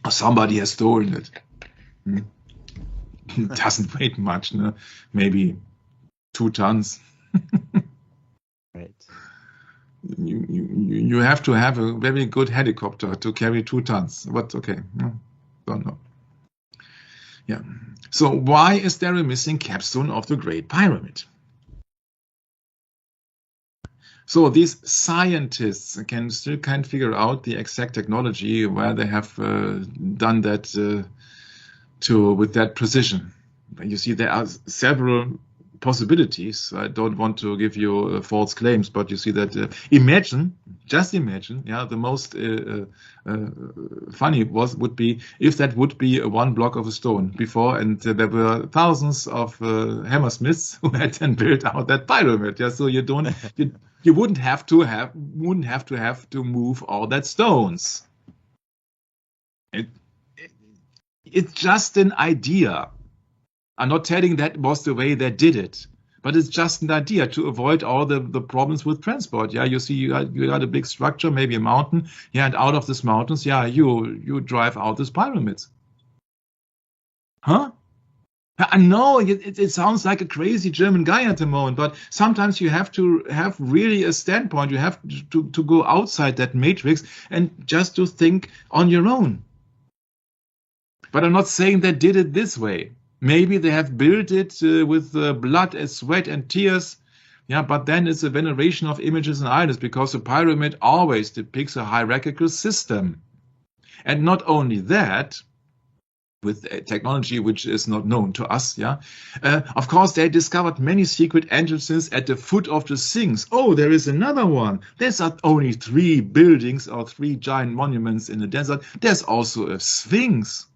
Or somebody has stolen it. It doesn't weigh much, no? Maybe 2 tons. Right. You have to have a very good helicopter to carry 2 tons. But okay, no, don't know. Yeah. So why is there a missing capstone of the Great Pyramid? So these scientists still can't figure out the exact technology where they have done that with that precision. You see, there are several possibilities. I don't want to give you false claims, but you see that just imagine, yeah, the most funny would be if that would be one block of a stone before, and there were thousands of hammersmiths who had then built out that pyramid. Yeah, so you wouldn't have to move all that stones. It's just an idea. I'm not telling that was the way they did it, but it's just an idea to avoid all the problems with transport. Yeah, you see, you got a big structure, maybe a mountain. Yeah, and out of these mountains, yeah, you drive out these pyramids. Huh? I know it sounds like a crazy German guy at the moment, but sometimes you have to have really a standpoint. You have to go outside that matrix and just to think on your own. But I'm not saying they did it this way. Maybe they have built it with blood and sweat and tears. Yeah, but then it's a veneration of images and idols, because the pyramid always depicts a hierarchical system. And not only that, with technology which is not known to us, yeah. Of course, they discovered many secret entrances at the foot of the Sphinx. Oh, there is another one. There's not only 3 buildings or 3 giant monuments in the desert. There's also a Sphinx.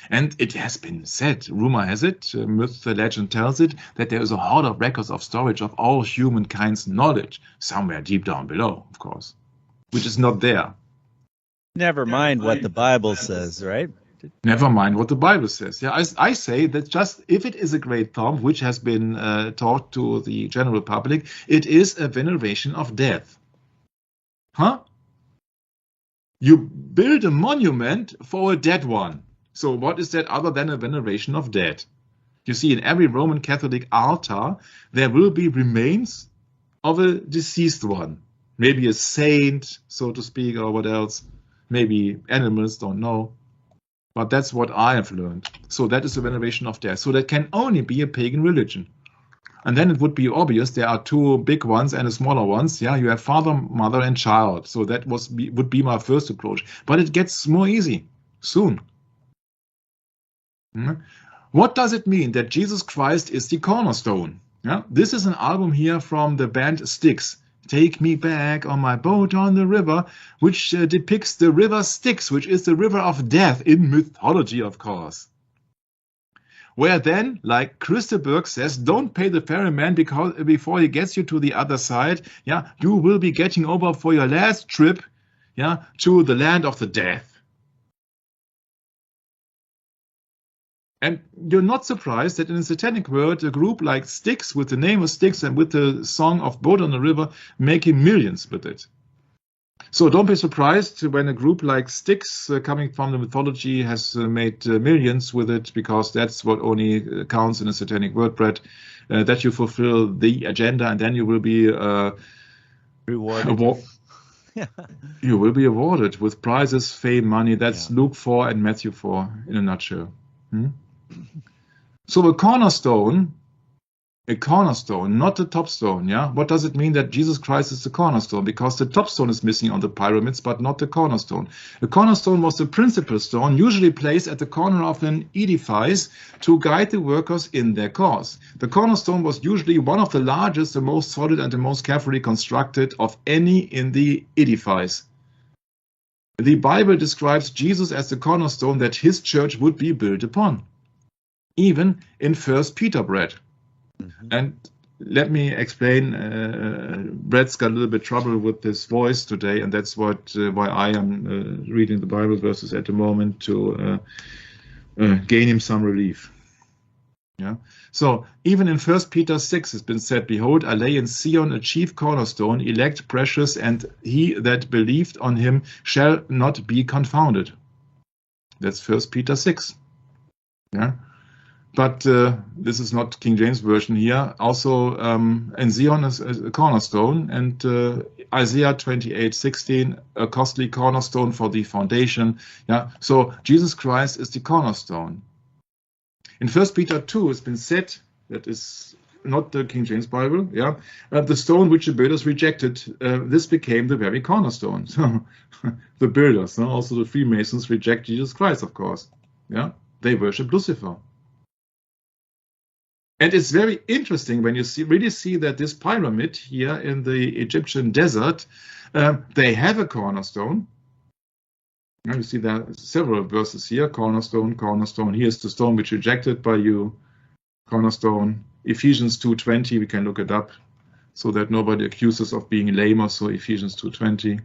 And it has been said, rumor has it, myth, legend tells it, that there is a hoard of records of storage of all humankind's knowledge, somewhere deep down below, of course, which is not there. Never mind what the Bible says, right? Never mind what the Bible says. Yeah, I say that just if it is a great tomb which has been taught to the general public, it is a veneration of death. Huh? You build a monument for a dead one. So what is that other than a veneration of dead? You see, in every Roman Catholic altar, there will be remains of a deceased one. Maybe a saint, so to speak, or what else. Maybe animals, don't know. But that's what I have learned. So that is a veneration of death. So that can only be a pagan religion. And then it would be obvious there are 2 big ones and a smaller ones. Yeah, you have father, mother, and child. So that would be my first approach. But it gets more easy soon. What does it mean that Jesus Christ is the cornerstone? Yeah, this is an album here from the band Styx. Take Me Back on My Boat on the River, which depicts the river Styx, which is the river of death in mythology, of course. Where then, like Christeberg says, don't pay the ferryman before he gets you to the other side. Yeah, you will be getting over for your last trip, yeah, to the land of the death. And you're not surprised that in the satanic world, a group like Styx, with the name of Styx and with the song of Boat on the River, making millions with it. So don't be surprised when a group like Styx, coming from the mythology, has made millions with it, because that's what only counts in a satanic world, Brett, that you fulfill the agenda, and then you will be rewarded. You will be awarded with prizes, fame, money. That's Luke 4 and Matthew 4 in a nutshell. So a cornerstone, not the top stone. Yeah, what does it mean that Jesus Christ is the cornerstone? Because the top stone is missing on the pyramids, but not the cornerstone. The cornerstone was the principal stone, usually placed at the corner of an edifice to guide the workers in their course. The cornerstone was usually one of the largest, the most solid, and the most carefully constructed of any in the edifice. The Bible describes Jesus as the cornerstone that his church would be built upon, even in 1 Peter, Brett. And let me explain, Brett's got a little bit trouble with his voice today, and that's why I am reading the Bible verses at the moment, to gain him some relief. Yeah. So even in 1 Peter 6, it's been said, "Behold, I lay in Zion a chief cornerstone, elect, precious, and he that believed on him shall not be confounded." That's 1 Peter 6. Yeah. But this is not King James Version here. Also, in Zion is a cornerstone, and Isaiah 28:16, a costly cornerstone for the foundation. Yeah. So Jesus Christ is the cornerstone. In 1 Peter 2, it's been said, that is not the King James Bible, yeah, the stone which the builders rejected, this became the very cornerstone. So the builders, also the Freemasons, reject Jesus Christ, of course. Yeah, they worship Lucifer. And it's very interesting when you really see that this pyramid here in the Egyptian desert, they have a cornerstone. You see there are several verses here, cornerstone, cornerstone. Here's the stone which rejected by you, cornerstone. Ephesians 2:20, we can look it up so that nobody accuses of being lame or so. Ephesians 2:20.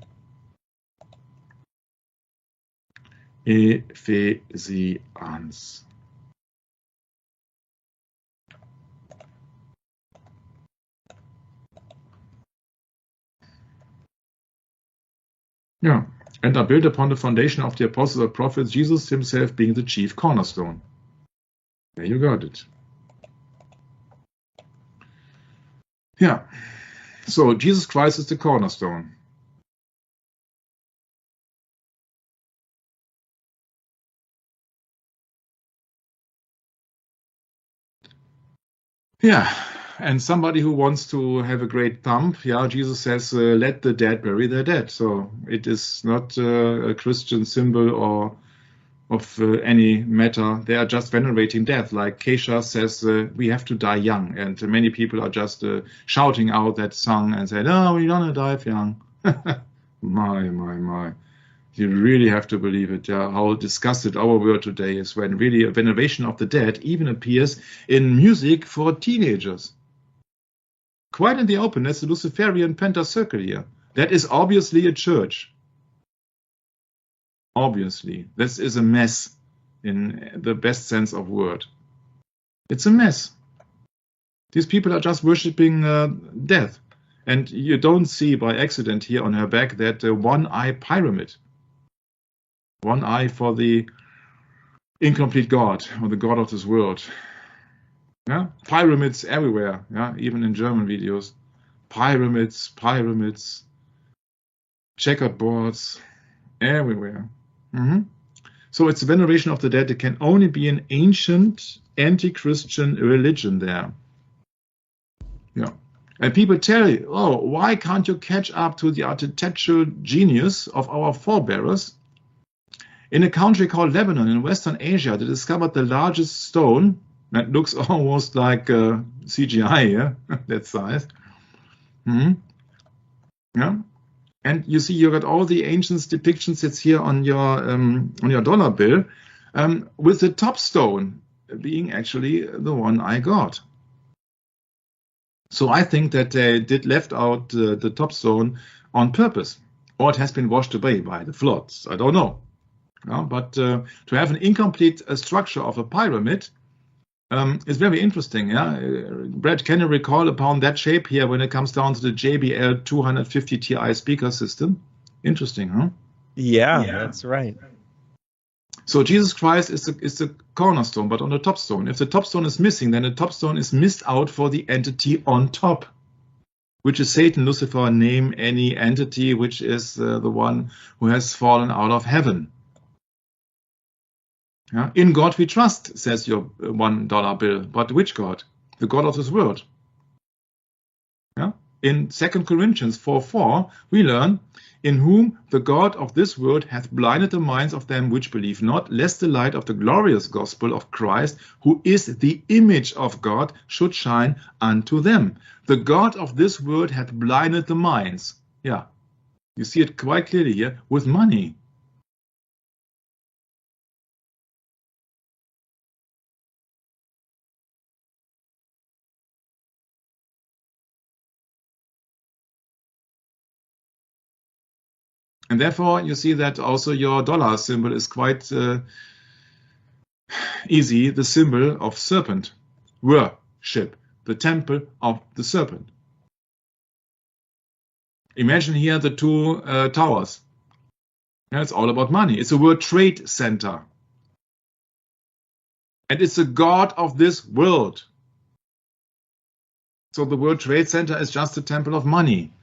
Ephesians. Ja, and are built upon the foundation of the apostles and prophets, Jesus himself being the chief cornerstone. There you got it. Yeah. So Jesus Christ is the cornerstone. Yeah. And somebody who wants to have a great thump, yeah, Jesus says, let the dead bury their dead. So it is not a Christian symbol or of any matter. They are just venerating death. Like Keisha says, we have to die young. And many people are just shouting out that song and say, no, we're gonna die young. My. You really have to believe it, how disgusted our world today is when really a veneration of the dead even appears in music for teenagers. Quite in the open, there's the Luciferian Pentacircle here. That is obviously a church. Obviously. This is a mess in the best sense of word. It's a mess. These people are just worshipping death. And you don't see by accident here on her back that one-eye pyramid. One eye for the incomplete God, or the God of this world. Yeah? Pyramids everywhere, yeah? Even in German videos. Pyramids, checkered boards, everywhere. So it's a veneration of the dead. It can only be an ancient anti-Christian religion there. Yeah. And people tell you, oh, why can't you catch up to the architectural genius of our forebears? In a country called Lebanon in Western Asia, they discovered the largest stone that looks almost like CGI here, that size. Yeah, and you see, you got all the ancient depictions that's here on your dollar bill, with the top stone being actually the one I got. So I think that they did left out the top stone on purpose, or it has been washed away by the floods. I don't know. Yeah, but to have an incomplete structure of a pyramid is very interesting. Yeah, Brad, can you recall upon that shape here when it comes down to the JBL 250 Ti speaker system? Interesting, huh? Yeah, that's right. So Jesus Christ is the cornerstone, but on the top stone. If the top stone is missing, then the top stone is missed out for the entity on top, which is Satan, Lucifer, name any entity which is the one who has fallen out of heaven. Yeah? In God we trust, says your $1 bill. But which God? The God of this world. Yeah? In 2 Corinthians 4:4, we learn, in whom the God of this world hath blinded the minds of them which believe not, lest the light of the glorious gospel of Christ, who is the image of God, should shine unto them. The God of this world hath blinded the minds. Yeah, you see it quite clearly here, with money. And therefore, you see that also your dollar symbol is quite easy, the symbol of serpent, worship, the temple of the serpent. Imagine here the two towers. Yeah, it's all about money. It's a World Trade Center. And it's the God of this world. So the World Trade Center is just a temple of money.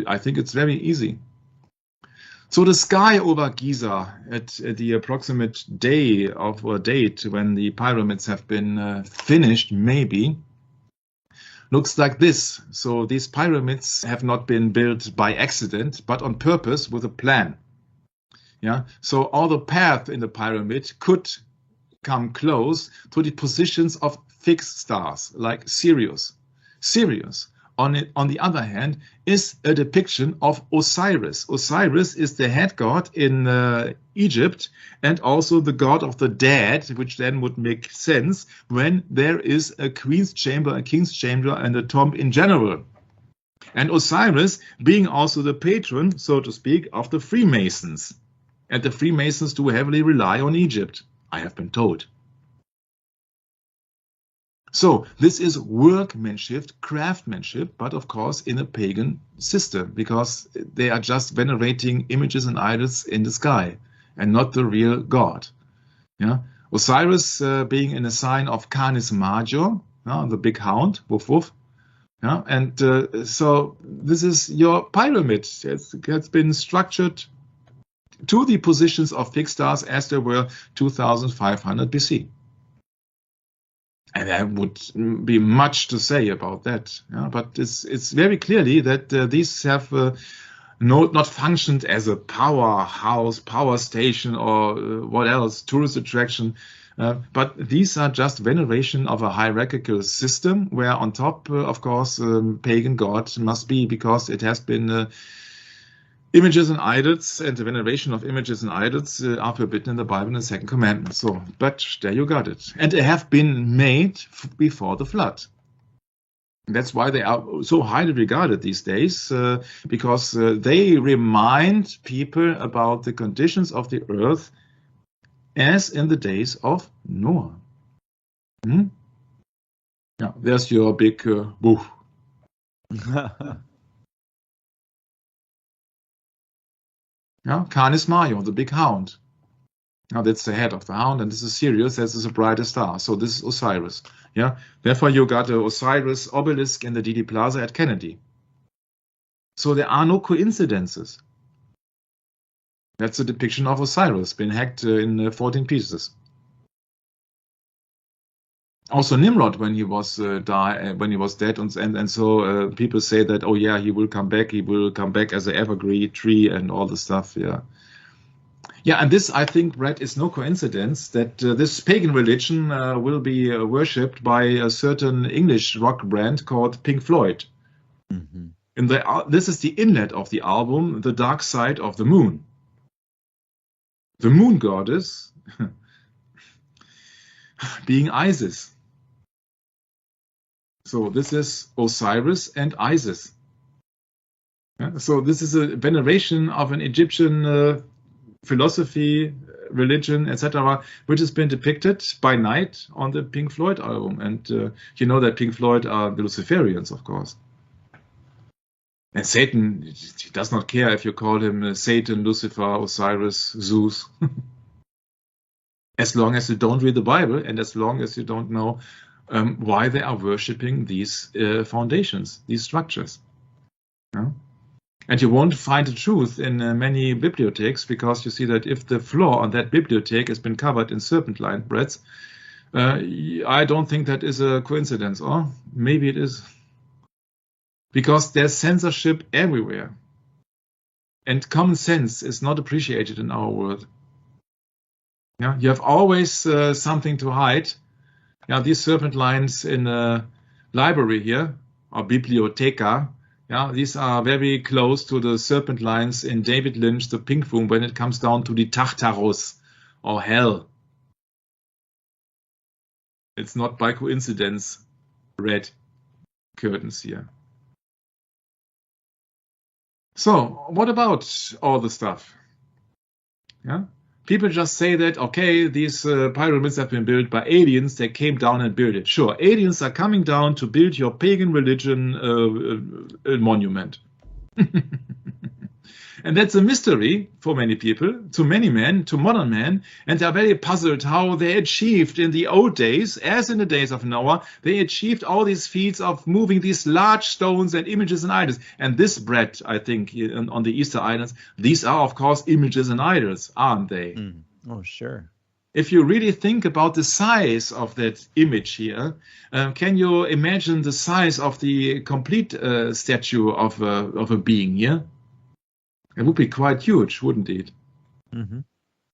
I think it's very easy. So the sky over Giza at the approximate day of a date when the pyramids have been finished, maybe, looks like this. So these pyramids have not been built by accident, but on purpose with a plan. Yeah. So all the path in the pyramid could come close to the positions of fixed stars like Sirius. Sirius, on the other hand, is a depiction of Osiris. Osiris is the head god in Egypt and also the god of the dead, which then would make sense when there is a queen's chamber, a king's chamber, and a tomb in general. And Osiris being also the patron, so to speak, of the Freemasons. And the Freemasons do heavily rely on Egypt, I have been told. So this is workmanship, craftsmanship, but of course in a pagan system, because they are just venerating images and idols in the sky and not the real God. Yeah, Osiris being in a sign of Canis Major, the big hound, woof woof. Yeah, and so this is your pyramid. It has been structured to the positions of fixed stars as they were 2500 BC. And there would be much to say about that. Yeah? But it's very clearly that these have not functioned as a powerhouse, power station, or what else, tourist attraction. But these are just veneration of a hierarchical system where on top, of course, pagan god must be, because it has been images and idols, and the veneration of images and idols are forbidden in the Bible in the second commandment. So, but there you got it. And they have been made before the flood. That's why they are so highly regarded these days, because they remind people about the conditions of the earth as in the days of Noah. Yeah, there's your big woof. Yeah, Canis Major, the big hound. Now that's the head of the hound, and this is Sirius, this is a brighter star. So this is Osiris. Yeah, therefore you got the Osiris obelisk in the DD Plaza at Kennedy. So there are no coincidences. That's a depiction of Osiris, been hacked in 14 pieces. Also Nimrod, when he was dead, and so people say that, oh yeah, he will come back as an evergreen tree and all the stuff. Yeah, and this, I think, Brett, is no coincidence that this pagan religion will be worshipped by a certain English rock brand called Pink Floyd. Mm-hmm. This is the inlet of the album, The Dark Side of the Moon. The moon goddess being Isis. So this is Osiris and Isis. So this is a veneration of an Egyptian philosophy, religion, etc., which has been depicted by night on the Pink Floyd album. And you know that Pink Floyd are the Luciferians, of course. And Satan, he does not care if you call him Satan, Lucifer, Osiris, Zeus. As long as you don't read the Bible and as long as you don't know why they are worshipping these foundations, these structures. Yeah? And you won't find the truth in many bibliotheks, because you see that if the floor on that bibliothek has been covered in serpentine breads, I don't think that is a coincidence, or maybe it is. Because there's censorship everywhere. And common sense is not appreciated in our world. Yeah, you have always something to hide. Yeah, these serpent lines in a library here, or biblioteca, yeah, these are very close to the serpent lines in David Lynch, The Pink Room, when it comes down to the Tartarus, or hell. It's not by coincidence red curtains here. So, what about all the stuff? Yeah, people just say that, okay, these pyramids have been built by aliens, they came down and built it. Sure, aliens are coming down to build your pagan religion monument. And that's a mystery for many people, to many men, to modern men, and they're very puzzled how they achieved in the old days, as in the days of Noah, they achieved all these feats of moving these large stones and images and idols. And this bread, I think, on the Easter Islands, these are, of course, images and idols, aren't they? Oh, sure. If you really think about the size of that image here, can you imagine the size of the complete statue of a being here? It would be quite huge, wouldn't it? Mm-hmm.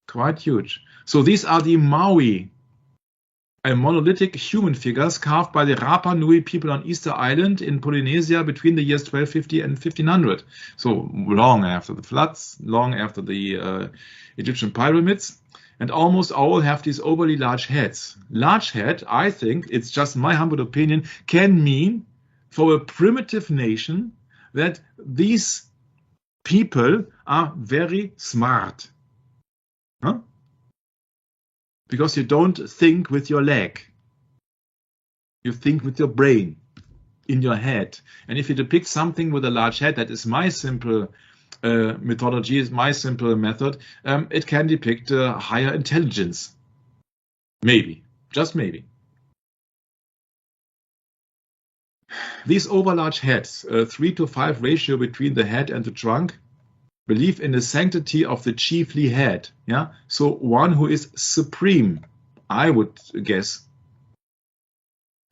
Quite huge. So these are the Maui, monolithic human figures carved by the Rapa Nui people on Easter Island in Polynesia between the years 1250 and 1500. So long after the floods, long after the Egyptian pyramids. And almost all have these overly large heads. Large head, I think, it's just my humble opinion, can mean for a primitive nation that these people are very smart. Huh? Because you don't think with your leg. You think with your brain, in your head. And if you depict something with a large head, that is my simple mythology, is my simple method, it can depict a higher intelligence. Maybe, just maybe. These overlarge heads, 3:5 ratio between the head and the trunk, believe in the sanctity of the chiefly head. Yeah, so one who is supreme, I would guess.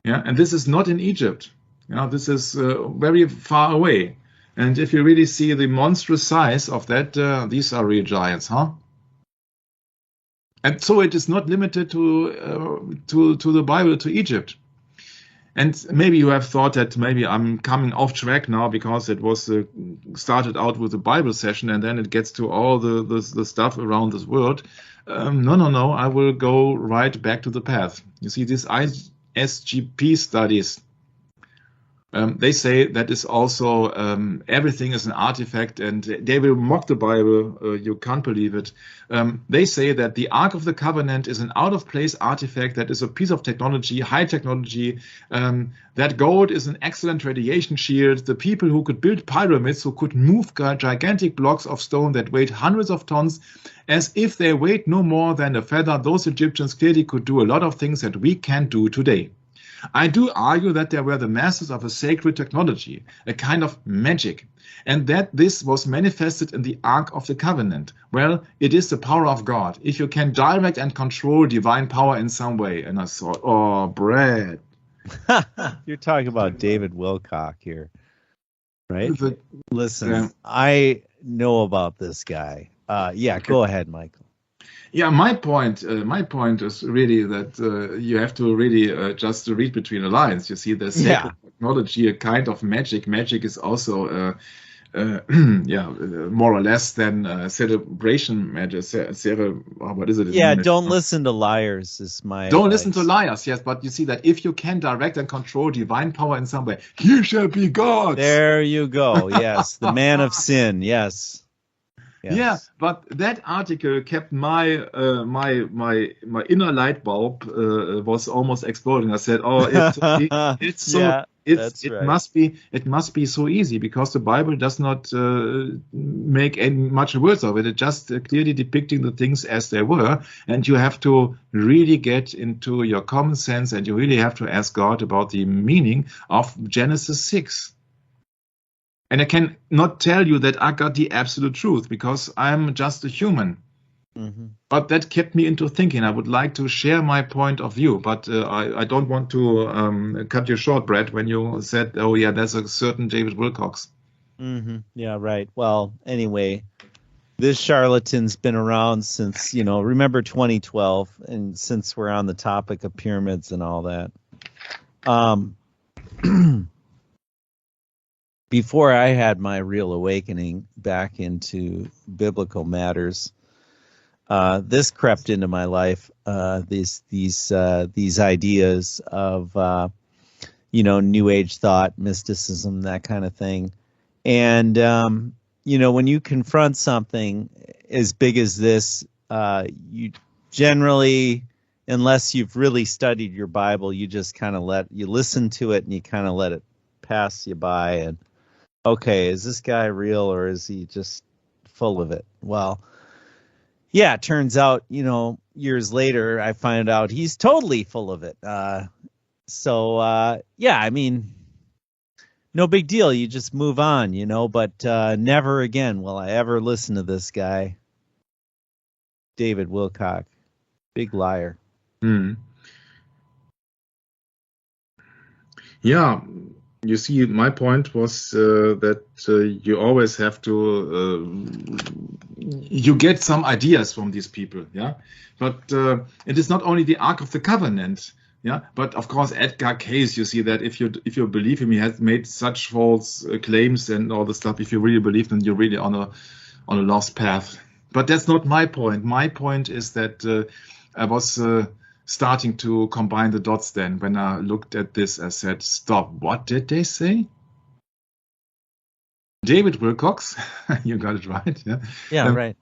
Yeah, and this is not in Egypt. This is very far away. And if you really see the monstrous size of that, these are real giants, huh? And so it is not limited to the Bible, to Egypt. And maybe you have thought that maybe I'm coming off track now because it was started out with a Bible session and then it gets to all the stuff around this world. No. I will go right back to the path. You see, these ISGP studies, they say that is also everything is an artifact, and they will mock the Bible. You can't believe it. They say that the Ark of the Covenant is an out-of-place artifact that is a piece of technology, high technology. That gold is an excellent radiation shield. The people who could build pyramids, who could move gigantic blocks of stone that weighed hundreds of tons, as if they weighed no more than a feather, those Egyptians clearly could do a lot of things that we can't do today. I do argue that they were the masters of a sacred technology, a kind of magic, and that this was manifested in the Ark of the Covenant. Well, it is the power of God. If you can direct and control divine power in some way. And I thought, oh, Brad. You're talking about David Wilcock here, right? Listen, I know about this guy. Yeah, okay. Go ahead, Michael. Yeah, my point is really that you have to really just read between the lines. You see, the sacred technology, a kind of magic. Magic is also, more or less than celebration magic. What is it? Yeah, don't listen to liars is my Don't advice. listen to liars, yes, but you see that if you can direct and control divine power in some way, you shall be gods. There you go, yes, the man of sin, yes. Yes. Yeah, but that article kept my my inner light bulb was almost exploding. I said, "Oh, it's so yeah, it must be so easy because the Bible does not make any much words of it. It just clearly depicting the things as they were, and you have to really get into your common sense, and you really have to ask God about the meaning of Genesis 6." And I can not tell you that I got the absolute truth because I'm just a human. Mm-hmm. But that kept me into thinking. I would like to share my point of view, but I don't want to cut you short, Brad, when you said, oh, yeah, there's a certain David Wilcox. Mm-hmm. Yeah, right. Well, anyway, this charlatan's been around since, remember 2012, and since we're on the topic of pyramids and all that. Before I had my real awakening back into biblical matters, this crept into my life. These ideas of New Age thought, mysticism, that kind of thing. And when you confront something as big as this, you generally, unless you've really studied your Bible, you just kind of you listen to it and you kind of let it pass you by and. Okay, is this guy real or is he just full of it? Well, yeah, it turns out, years later, I find out he's totally full of it. No big deal. You just move on, but never again will I ever listen to this guy, David Wilcock. Big liar. Mm. Yeah. You see, my point was that you always have to, you get some ideas from these people, yeah? But it is not only the Ark of the Covenant, yeah? But of course, Edgar Cayce, you see that if you believe him, he has made such false claims and all the stuff. If you really believe him, you're really on a lost path. But that's not my point. My point is that I was... starting to combine the dots then. When I looked at this, I said, stop, what did they say? David Wilcox, you got it right. Yeah, right.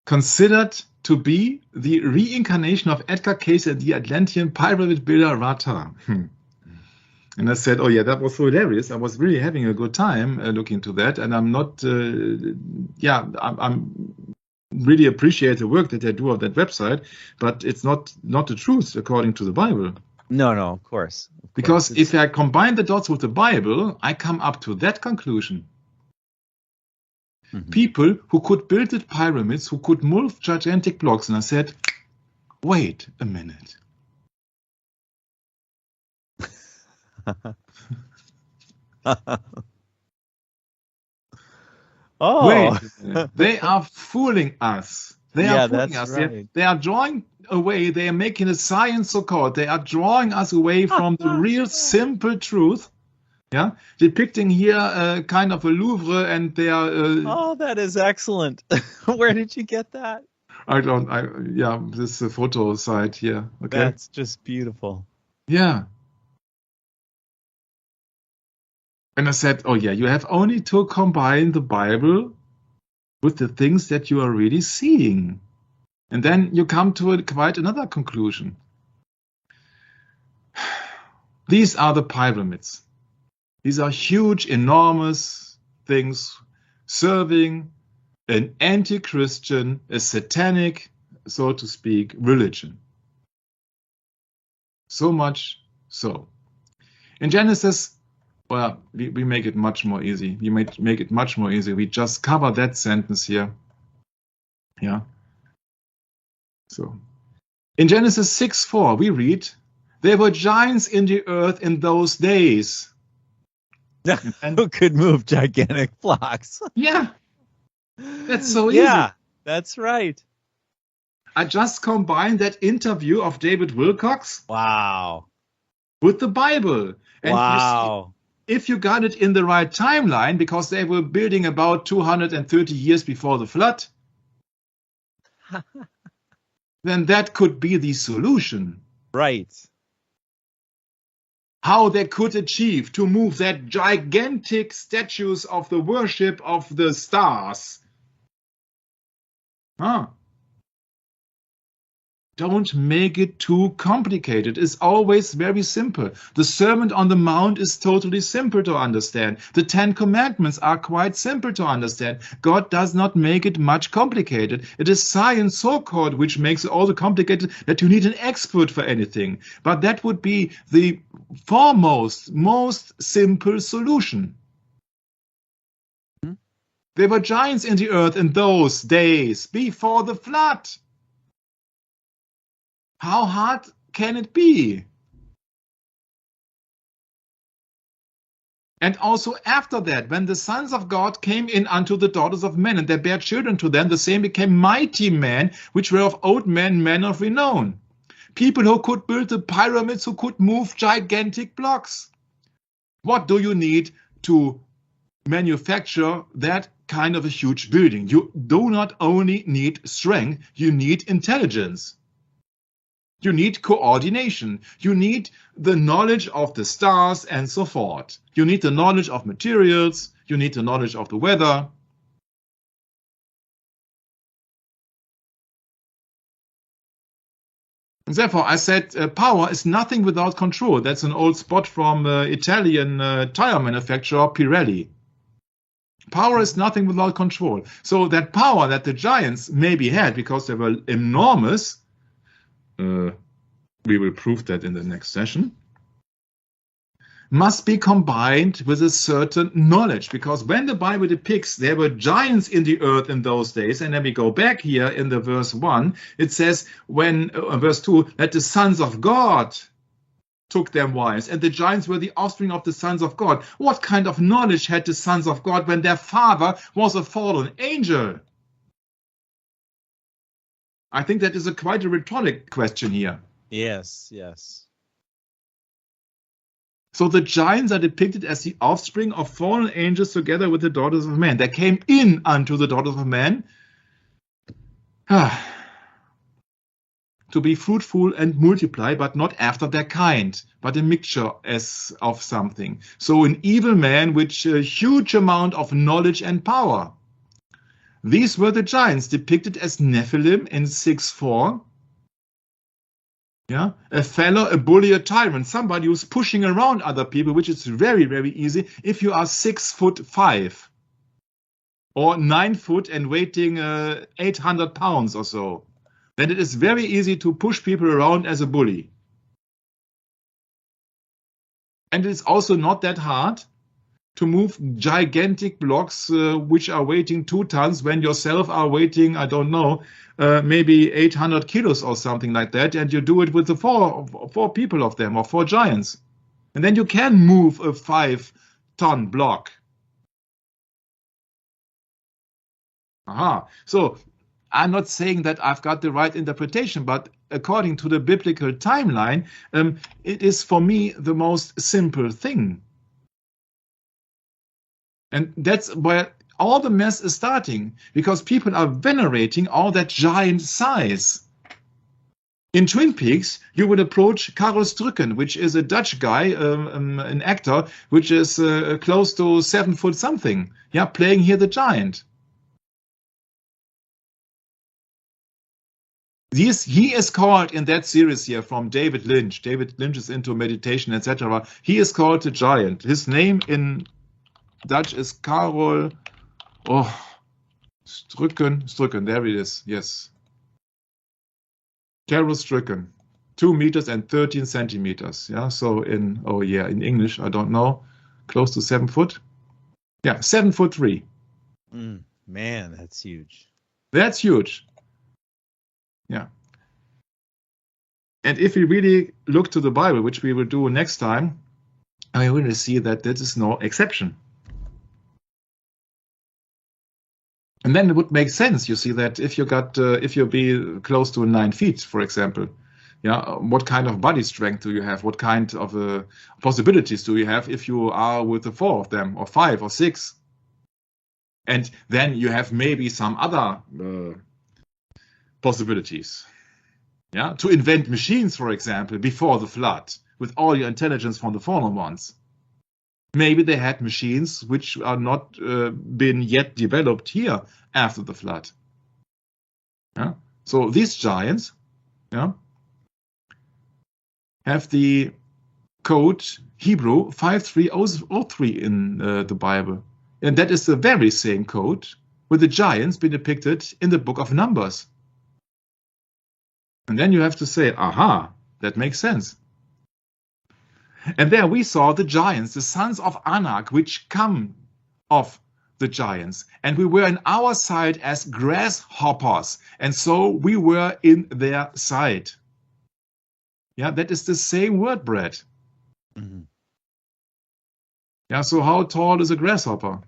Considered to be the reincarnation of Edgar Cayce and the Atlantean pyramid builder Rata. And I said, oh yeah, that was so hilarious. I was really having a good time looking to that. And I'm not, I'm really appreciate the work that they do on that website, but it's not the truth according to the Bible. No, of course. Because if I combine the dots with the Bible, I come up to that conclusion. Mm-hmm. People who could build the pyramids, who could move gigantic blocks, and I said, wait a minute. Oh, wait, they are fooling us. They are fooling us. Right. They are drawing away. They are making a science so-called. They are drawing us away from the real simple truth. Yeah, depicting here kind of a Louvre, and they are. Oh, that is excellent. Where did you get that? This photo site here. Okay, that's just beautiful. Yeah. And I said, oh yeah, you have only to combine the Bible with the things that you are really seeing. And then you come to quite another conclusion. These are the pyramids. These are huge, enormous things serving an anti-Christian, a satanic, so to speak, religion. So much so. In Genesis, well, we make it much more easy. We make it much more easy. We just cover that sentence here. Yeah. So, in Genesis 6:4, we read, there were giants in the earth in those days. Who could move gigantic blocks? Yeah. That's so easy. Yeah, that's right. I just combined that interview of David Wilcox. Wow. With the Bible. And wow. If you got it in the right timeline, because they were building about 230 years before the flood, then that could be the solution. Right. How they could achieve to move that gigantic statues of the worship of the stars. Don't make it too complicated. It's always very simple. The Sermon on the Mount is totally simple to understand. The 10 Commandments are quite simple to understand. God does not make it much complicated. It is science so-called which makes it all the complicated that you need an expert for anything. But that would be the foremost, most simple solution. There were giants in the earth in those days before the flood. How hard can it be? And also after that, when the sons of God came in unto the daughters of men, and they bare children to them, the same became mighty men, which were of old men, men of renown. People who could build the pyramids, who could move gigantic blocks. What do you need to manufacture that kind of a huge building? You do not only need strength, you need intelligence. You need coordination. You need the knowledge of the stars and so forth. You need the knowledge of materials. You need the knowledge of the weather. And therefore, I said power is nothing without control. That's an old spot from Italian tire manufacturer Pirelli. Power is nothing without control. So that power that the giants maybe had, because they were enormous, we will prove that in the next session, must be combined with a certain knowledge, because when the Bible depicts there were giants in the earth in those days, and then we go back here in the verse 1, it says when verse 2 that the sons of God took them wives, and the giants were the offspring of the sons of God. What kind of knowledge had the sons of God when their father was a fallen angel? I think that is quite a rhetoric question here. Yes, yes. So the giants are depicted as the offspring of fallen angels together with the daughters of men. They came in unto the daughters of men to be fruitful and multiply, but not after their kind, but a mixture as of something. So an evil man with a huge amount of knowledge and power. These were the giants depicted as Nephilim in 6:4. Yeah, a fellow, a bully, a tyrant, somebody who's pushing around other people, which is very, very easy if you are 6'5" or 9 foot and weighing 800 pounds or so. Then it is very easy to push people around as a bully. And it's also not that hard to move gigantic blocks which are weighing 2 tons when yourself are weighing, I don't know, maybe 800 kilos or something like that, and you do it with the four people of them, or 4 giants. And then you can move a 5-ton block. Aha. So I'm not saying that I've got the right interpretation, but according to the biblical timeline, it is for me the most simple thing. And that's where all the mess is starting, because people are venerating all that giant size. In Twin Peaks, you would approach Karel Strucken, which is a Dutch guy, an actor, which is close to 7 foot something, yeah, playing here the giant. He is called in that series here from David Lynch. David Lynch is into meditation, etc. He is called the giant. His name in Dutch is Karel Strucken. There it is. Yes. Karel Strucken. 2 meters and 13 centimeters. Yeah. So in English, I don't know. Close to 7 foot. Yeah, 7'3". Man, that's huge. That's huge. Yeah. And if we really look to the Bible, which we will do next time, we will see that this is no exception. And then it would make sense, you see, that if you be close to 9 feet, for example, yeah, what kind of body strength do you have? What kind of possibilities do you have if you are with the 4 of them, or 5 or 6? And then you have maybe some other possibilities. Yeah, to invent machines, for example, before the flood, with all your intelligence from the fallen ones. Maybe they had machines which are not been yet developed here after the flood. Yeah? So these giants, yeah, have the code Hebrew 5303 in the Bible. And that is the very same code with the giants being depicted in the book of Numbers. And then you have to say, aha, that makes sense. And there we saw the giants, the sons of Anak, which come of the giants. And we were in our side as grasshoppers. And so we were in their side. Yeah, that is the same word, Brad. Mm-hmm. Yeah, so how tall is a grasshopper?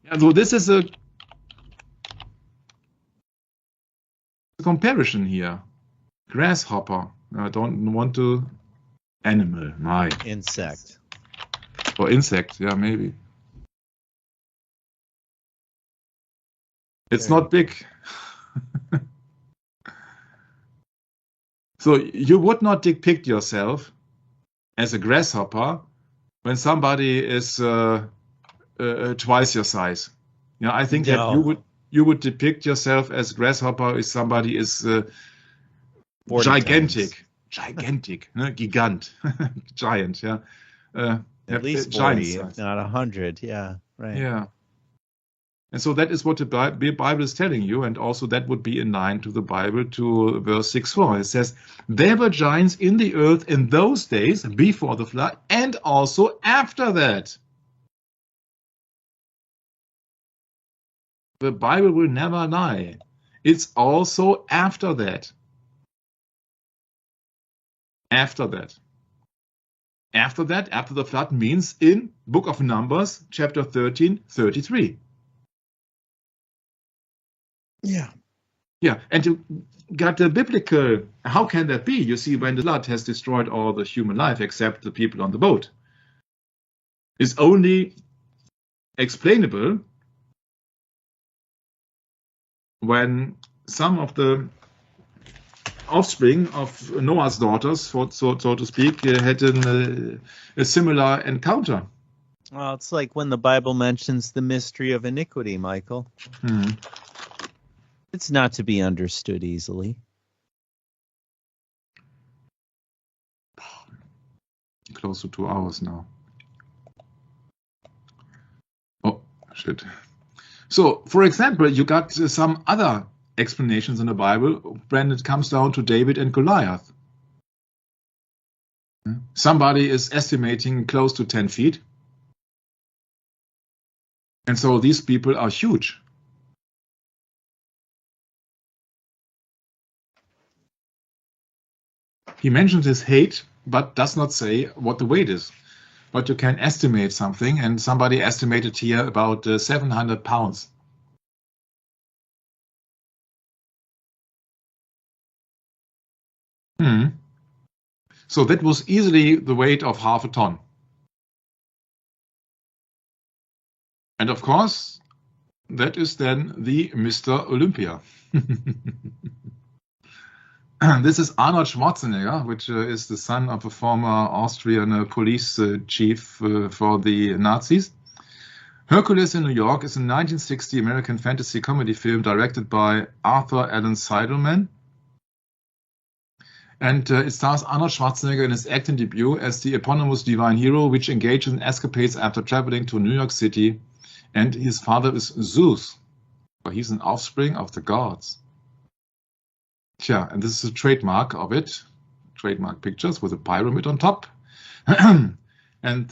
Yeah, so this is a comparison here. Grasshopper. I don't want to animal. My insect. Or insect, yeah, maybe. It's not big. So you would not depict yourself as a grasshopper when somebody is twice your size. You know, I think that you would depict yourself as grasshopper if somebody is gigantic, ne? Gigant, giant, yeah. At least 40, if not 100, yeah, right. Yeah. And so that is what the Bible is telling you, and also that would be in line to the Bible, to verse 6:4. It says, there were giants in the earth in those days before the flood, and also after that. The Bible will never lie. It's also after that. After that. After that, after the flood, means in Book of Numbers, chapter 13, 33. Yeah. Yeah, and you got the biblical, how can that be? You see, when the flood has destroyed all the human life except the people on the boat, is only explainable when some of the offspring of Noah's daughters, so to speak, had a similar encounter. Well, it's like when the Bible mentions the mystery of iniquity, Michael. Hmm. It's not to be understood easily. close to 2 hours now. Oh, shit. So, for example, you got some other explanations in the Bible when it comes down to David and Goliath. Somebody is estimating close to 10 feet. And so these people are huge. He mentions his height, but does not say what the weight is. But you can estimate something, and somebody estimated here about 700 pounds. So that was easily the weight of half a ton. And of course, that is then the Mr. Olympia. This is Arnold Schwarzenegger, which is the son of a former Austrian police chief for the Nazis. Hercules in New York is a 1960 American fantasy comedy film directed by Arthur Allen Seidelman. And it stars Arnold Schwarzenegger in his acting debut as the eponymous divine hero, which engages in escapades after traveling to New York City. And his father is Zeus, but he's an offspring of the gods. Yeah, and this is a trademark of it. Trademark pictures with a pyramid on top. And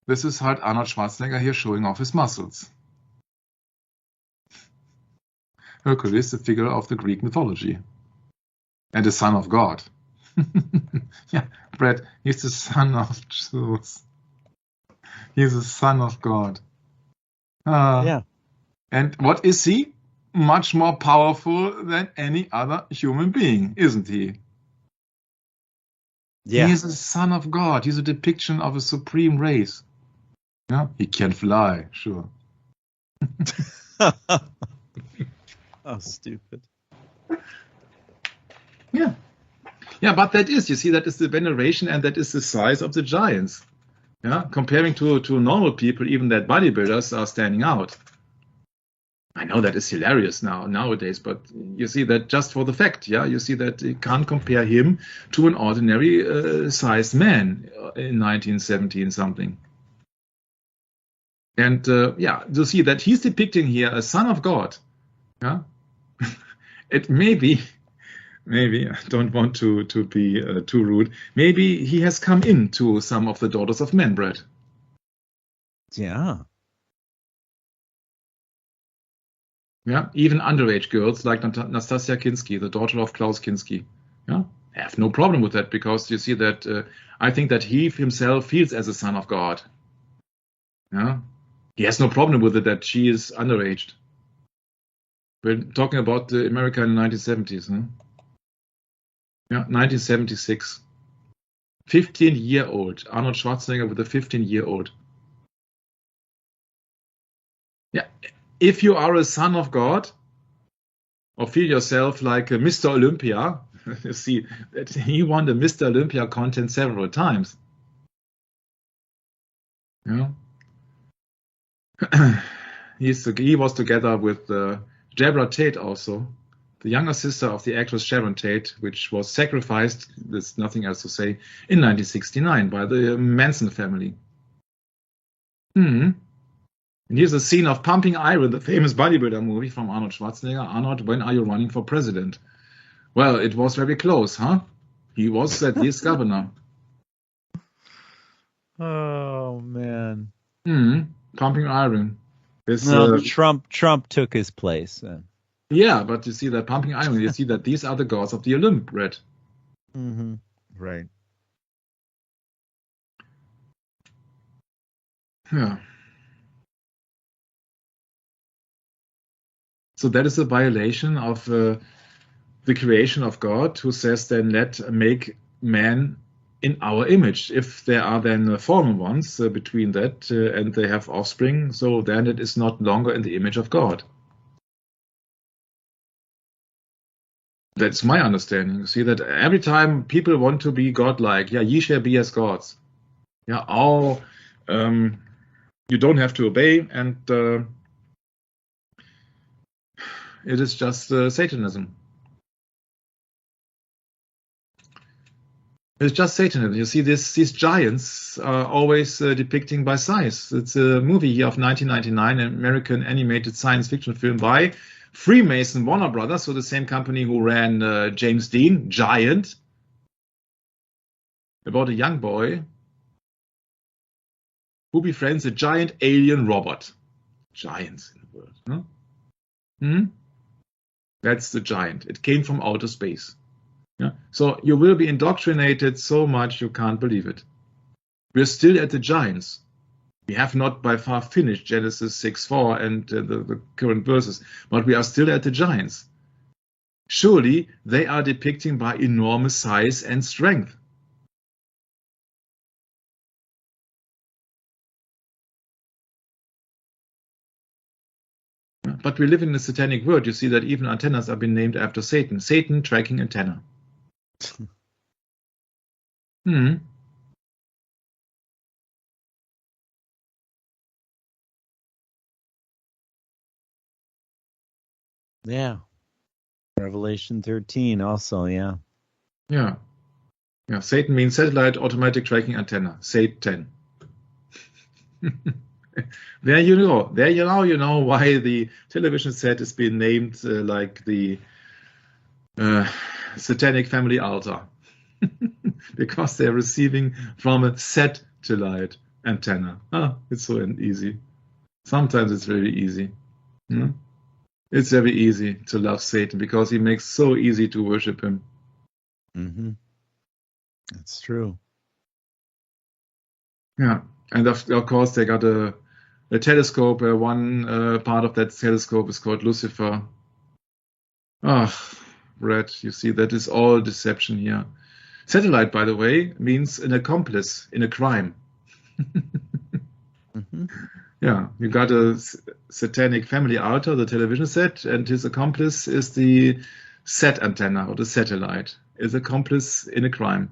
this is halt Arnold Schwarzenegger here showing off his muscles. Hercules, the figure of the Greek mythology. And the son of God. Yeah, Brett, he's the son of Zeus. He's the son of God. Yeah. And what is he? Much more powerful than any other human being, isn't he? Yeah. He is a son of God. He's a depiction of a supreme race. Yeah, he can fly, sure. Oh, stupid. Yeah. Yeah, but that is, you see, that is the veneration, and that is the size of the giants. Yeah, comparing to normal people, even that bodybuilders are standing out. I know that is hilarious nowadays, but you see that just for the fact, yeah, you see that you can't compare him to an ordinary sized man in 1917 something. And yeah, you see that he's depicting here a son of God. Yeah, it maybe I don't want to be too rude. Maybe he has come into some of the daughters of men, Brett. Yeah. Yeah, even underage girls like Nastasia Kinski, the daughter of Klaus Kinski. Yeah, have no problem with that, because you see that I think that he himself feels as a son of God. Yeah, he has no problem with it that she is underage. We're talking about America in the 1970s. Huh? Yeah, 1976. 15-year-old Arnold Schwarzenegger with a 15-year-old. Yeah, if you are a son of God, or feel yourself like a Mr. Olympia, you see that he won the Mr. Olympia contest several times. Yeah. He was together with Deborah Tate also, the younger sister of the actress Sharon Tate, which was sacrificed, there's nothing else to say, in 1969 by the Manson family. And here's a scene of Pumping Iron, the famous bodybuilder movie from Arnold Schwarzenegger. Arnold, when are you running for president? Well, it was very close, huh? He was at least governor. Oh, man. Pumping Iron. No, Trump took his place. Yeah, but you see that Pumping Iron, you see that these are the gods of the Olymp, Brett. Right. Yeah. So that is a violation of the creation of God, who says then let make man in our image. If there are then fallen ones between that and they have offspring, so then it is not longer in the image of God. That's my understanding. See that every time people want to be godlike, yeah, ye shall be as gods. Yeah, all you don't have to obey, and it is just Satanism. It's just Satanism. You see, these giants are always depicting by size. It's a movie here of 1999, an American animated science fiction film by Freemason Warner Brothers, so the same company who ran James Dean, Giant, about a young boy who befriends a giant alien robot. Giants in the world. Huh? That's the giant. It came from outer space. Yeah? So you will be indoctrinated so much you can't believe it. We're still at the giants. We have not by far finished Genesis 6:4 and the current verses, but we are still at the giants. Surely they are depicting by enormous size and strength. But we live in a satanic world. You see that even antennas have been named after Satan. Satan tracking antenna. Yeah. Revelation 13 also, yeah. Yeah. Satan means satellite automatic tracking antenna. Satan. There you know why the television set is being named like the satanic family altar. Because they're receiving from a satellite antenna. It's so easy. Sometimes it's very easy. It's very easy to love Satan because he makes so easy to worship him. Mm-hmm. That's true. Yeah, and of course they got a telescope. One part of that telescope is called Lucifer. Brad, you see, that is all deception here. Satellite, by the way, means an accomplice in a crime. Yeah, you got a satanic family altar, the television set, and his accomplice is the sat antenna or the satellite. Is accomplice in a crime.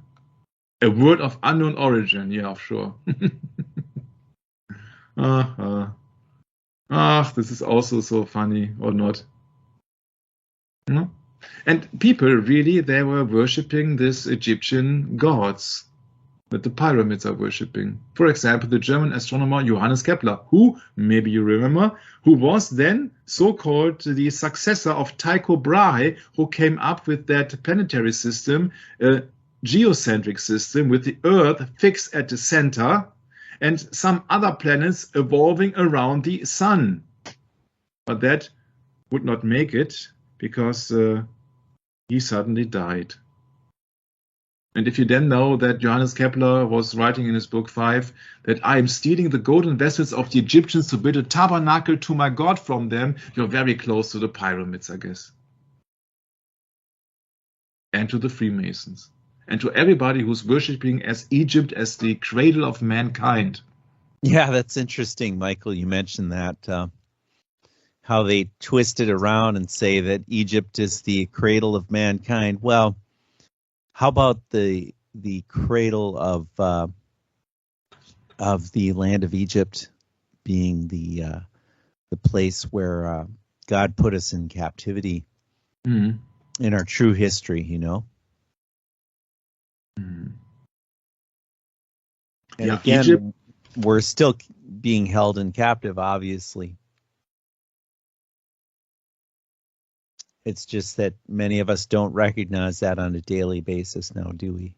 A word of unknown origin, yeah, sure. This is also so funny, or not? No? And people really, they were worshipping these Egyptian gods that the pyramids are worshipping. For example, the German astronomer Johannes Kepler, who, maybe you remember, who was then so-called the successor of Tycho Brahe, who came up with that planetary system, a geocentric system with the Earth fixed at the center and some other planets evolving around the sun. But that would not make it because he suddenly died. And if you then know that Johannes Kepler was writing in his book 5 that I am stealing the golden vessels of the Egyptians to build a tabernacle to my God from them, you're very close to the pyramids, I guess. And to the Freemasons. And to everybody who's worshipping as Egypt as the cradle of mankind. Yeah, that's interesting, Michael. You mentioned that, how they twist it around and say that Egypt is the cradle of mankind. Well, how about the cradle of the land of Egypt being the place where God put us in captivity in our true history, you know? And again, Egypt, we're still being held in captive, obviously. It's just that many of us don't recognize that on a daily basis now, do we?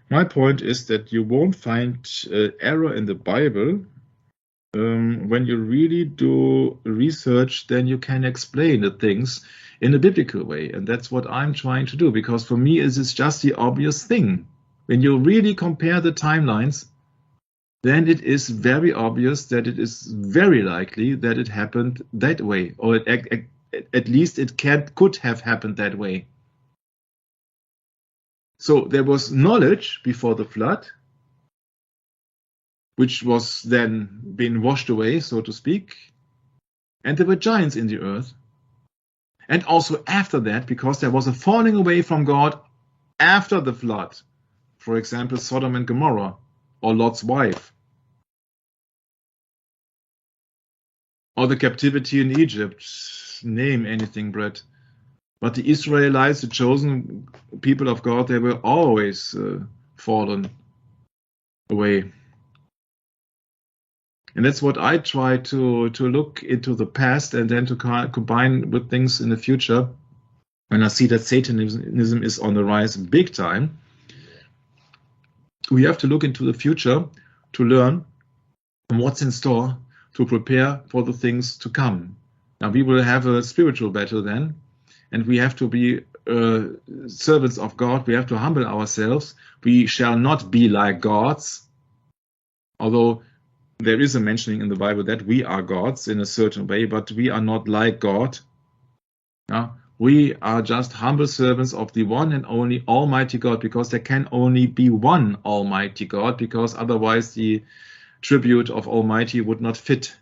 My point is that you won't find error in the Bible. When you really do research, then you can explain the things in a biblical way. And that's what I'm trying to do, because for me, it is just the obvious thing. When you really compare the timelines, then it is very obvious that it is very likely that it happened that way, or at least it could have happened that way. So there was knowledge before the flood, which was then being washed away, so to speak, and there were giants in the earth. And also after that, because there was a falling away from God after the flood. For example, Sodom and Gomorrah, or Lot's wife. Or the captivity in Egypt. Name anything, Brett. But the Israelites, the chosen people of God, they were always fallen away. And that's what I try to look into the past and then to combine with things in the future. When I see that Satanism is on the rise big time, we have to look into the future to learn what's in store, to prepare for the things to come. Now we will have a spiritual battle then, and we have to be servants of God. We have to humble ourselves. We shall not be like gods, although there is a mentioning in the Bible that we are gods in a certain way, but we are not like God. We are just humble servants of the one and only Almighty God, because there can only be one Almighty God, because otherwise the tribute of Almighty would not fit.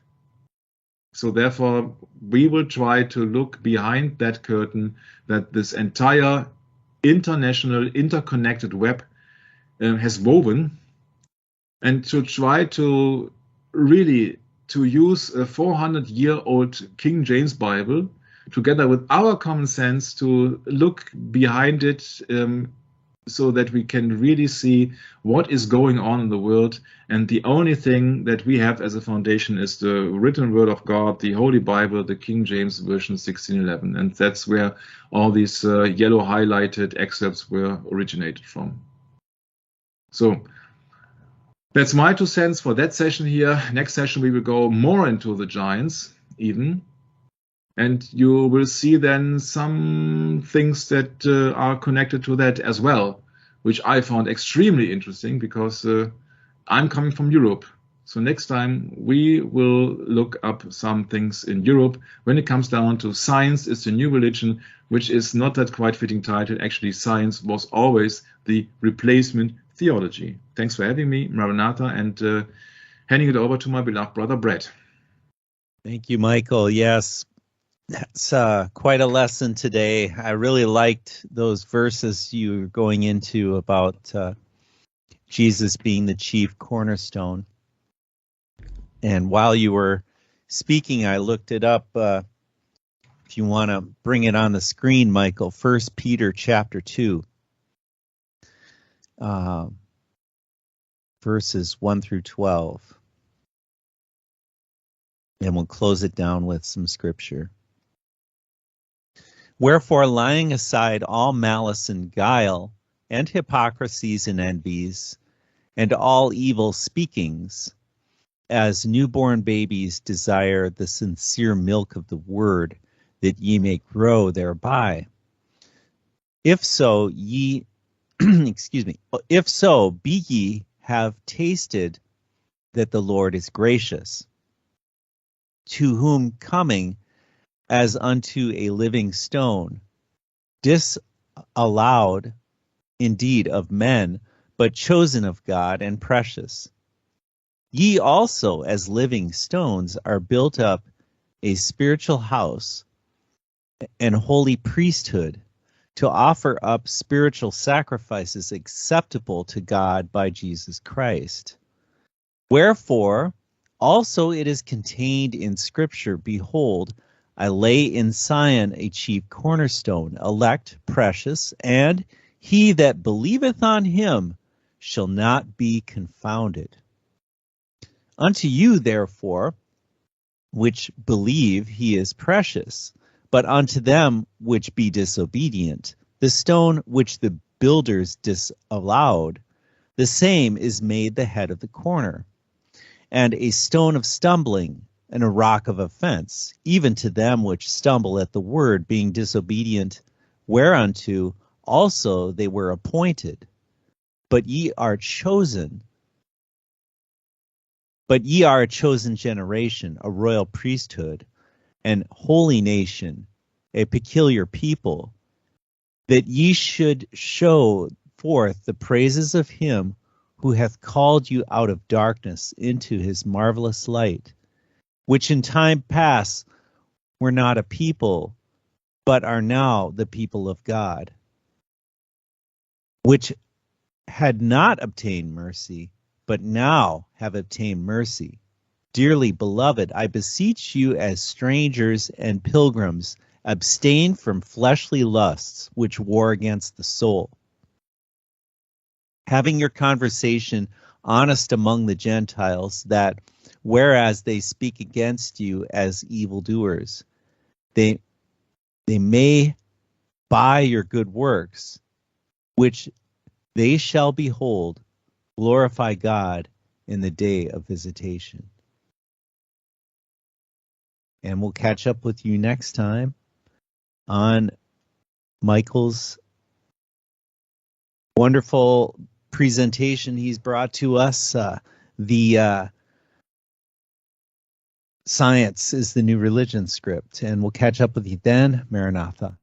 So therefore, we will try to look behind that curtain that this entire international, interconnected web has woven, and to try to really to use a 400-year-old King James Bible together with our common sense to look behind it, so that we can really see what is going on in the world. And the only thing that we have as a foundation is the written word of God, the Holy Bible, the King James Version 1611. And that's where all these yellow highlighted excerpts were originated from. So that's my 2 cents for that session here. Next session we will go more into the giants even. And you will see then some things that are connected to that as well, which I found extremely interesting, because I'm coming from Europe. So next time we will look up some things in Europe when it comes down to science is the new religion, which is not that quite fitting title. Actually, science was always the replacement theology. Thanks for having me, Maranatha, and handing it over to my beloved brother Brett. Thank you, Michael. Yes. That's quite a lesson today. I really liked those verses you were going into about Jesus being the chief cornerstone. And while you were speaking, I looked it up. If you want to bring it on the screen, Michael, 1 Peter chapter 2, verses 1 through 12. And we'll close it down with some scripture. Wherefore, laying aside all malice and guile, and hypocrisies and envies, and all evil speakings, as newborn babies desire the sincere milk of the word, that ye may grow thereby. If so, ye, if so, be ye have tasted that the Lord is gracious, to whom coming as unto a living stone, disallowed indeed of men, but chosen of God and precious. Ye also, as living stones, are built up a spiritual house and holy priesthood, to offer up spiritual sacrifices acceptable to God by Jesus Christ. Wherefore, also it is contained in Scripture, behold, I lay in Sion a chief cornerstone, elect, precious, and he that believeth on him shall not be confounded. Unto you, therefore, which believe, he is precious, but unto them which be disobedient, the stone which the builders disallowed, the same is made the head of the corner, and a stone of stumbling, and a rock of offense, even to them which stumble at the word, being disobedient, whereunto also they were appointed. But ye are a chosen generation, a royal priesthood, an holy nation, a peculiar people, that ye should show forth the praises of him who hath called you out of darkness into his marvelous light, which in time past were not a people, but are now the people of God, which had not obtained mercy, but now have obtained mercy. Dearly beloved, I beseech you as strangers and pilgrims, Abstain from fleshly lusts which war against the soul. Having your conversation honest among the Gentiles, that whereas they speak against you as evildoers, they may by your good works, which they shall behold, glorify God in the day of visitation. And we'll catch up with you next time on Michael's wonderful presentation he's brought to us. The Science is the New Religion script. And we'll catch up with you then. Maranatha.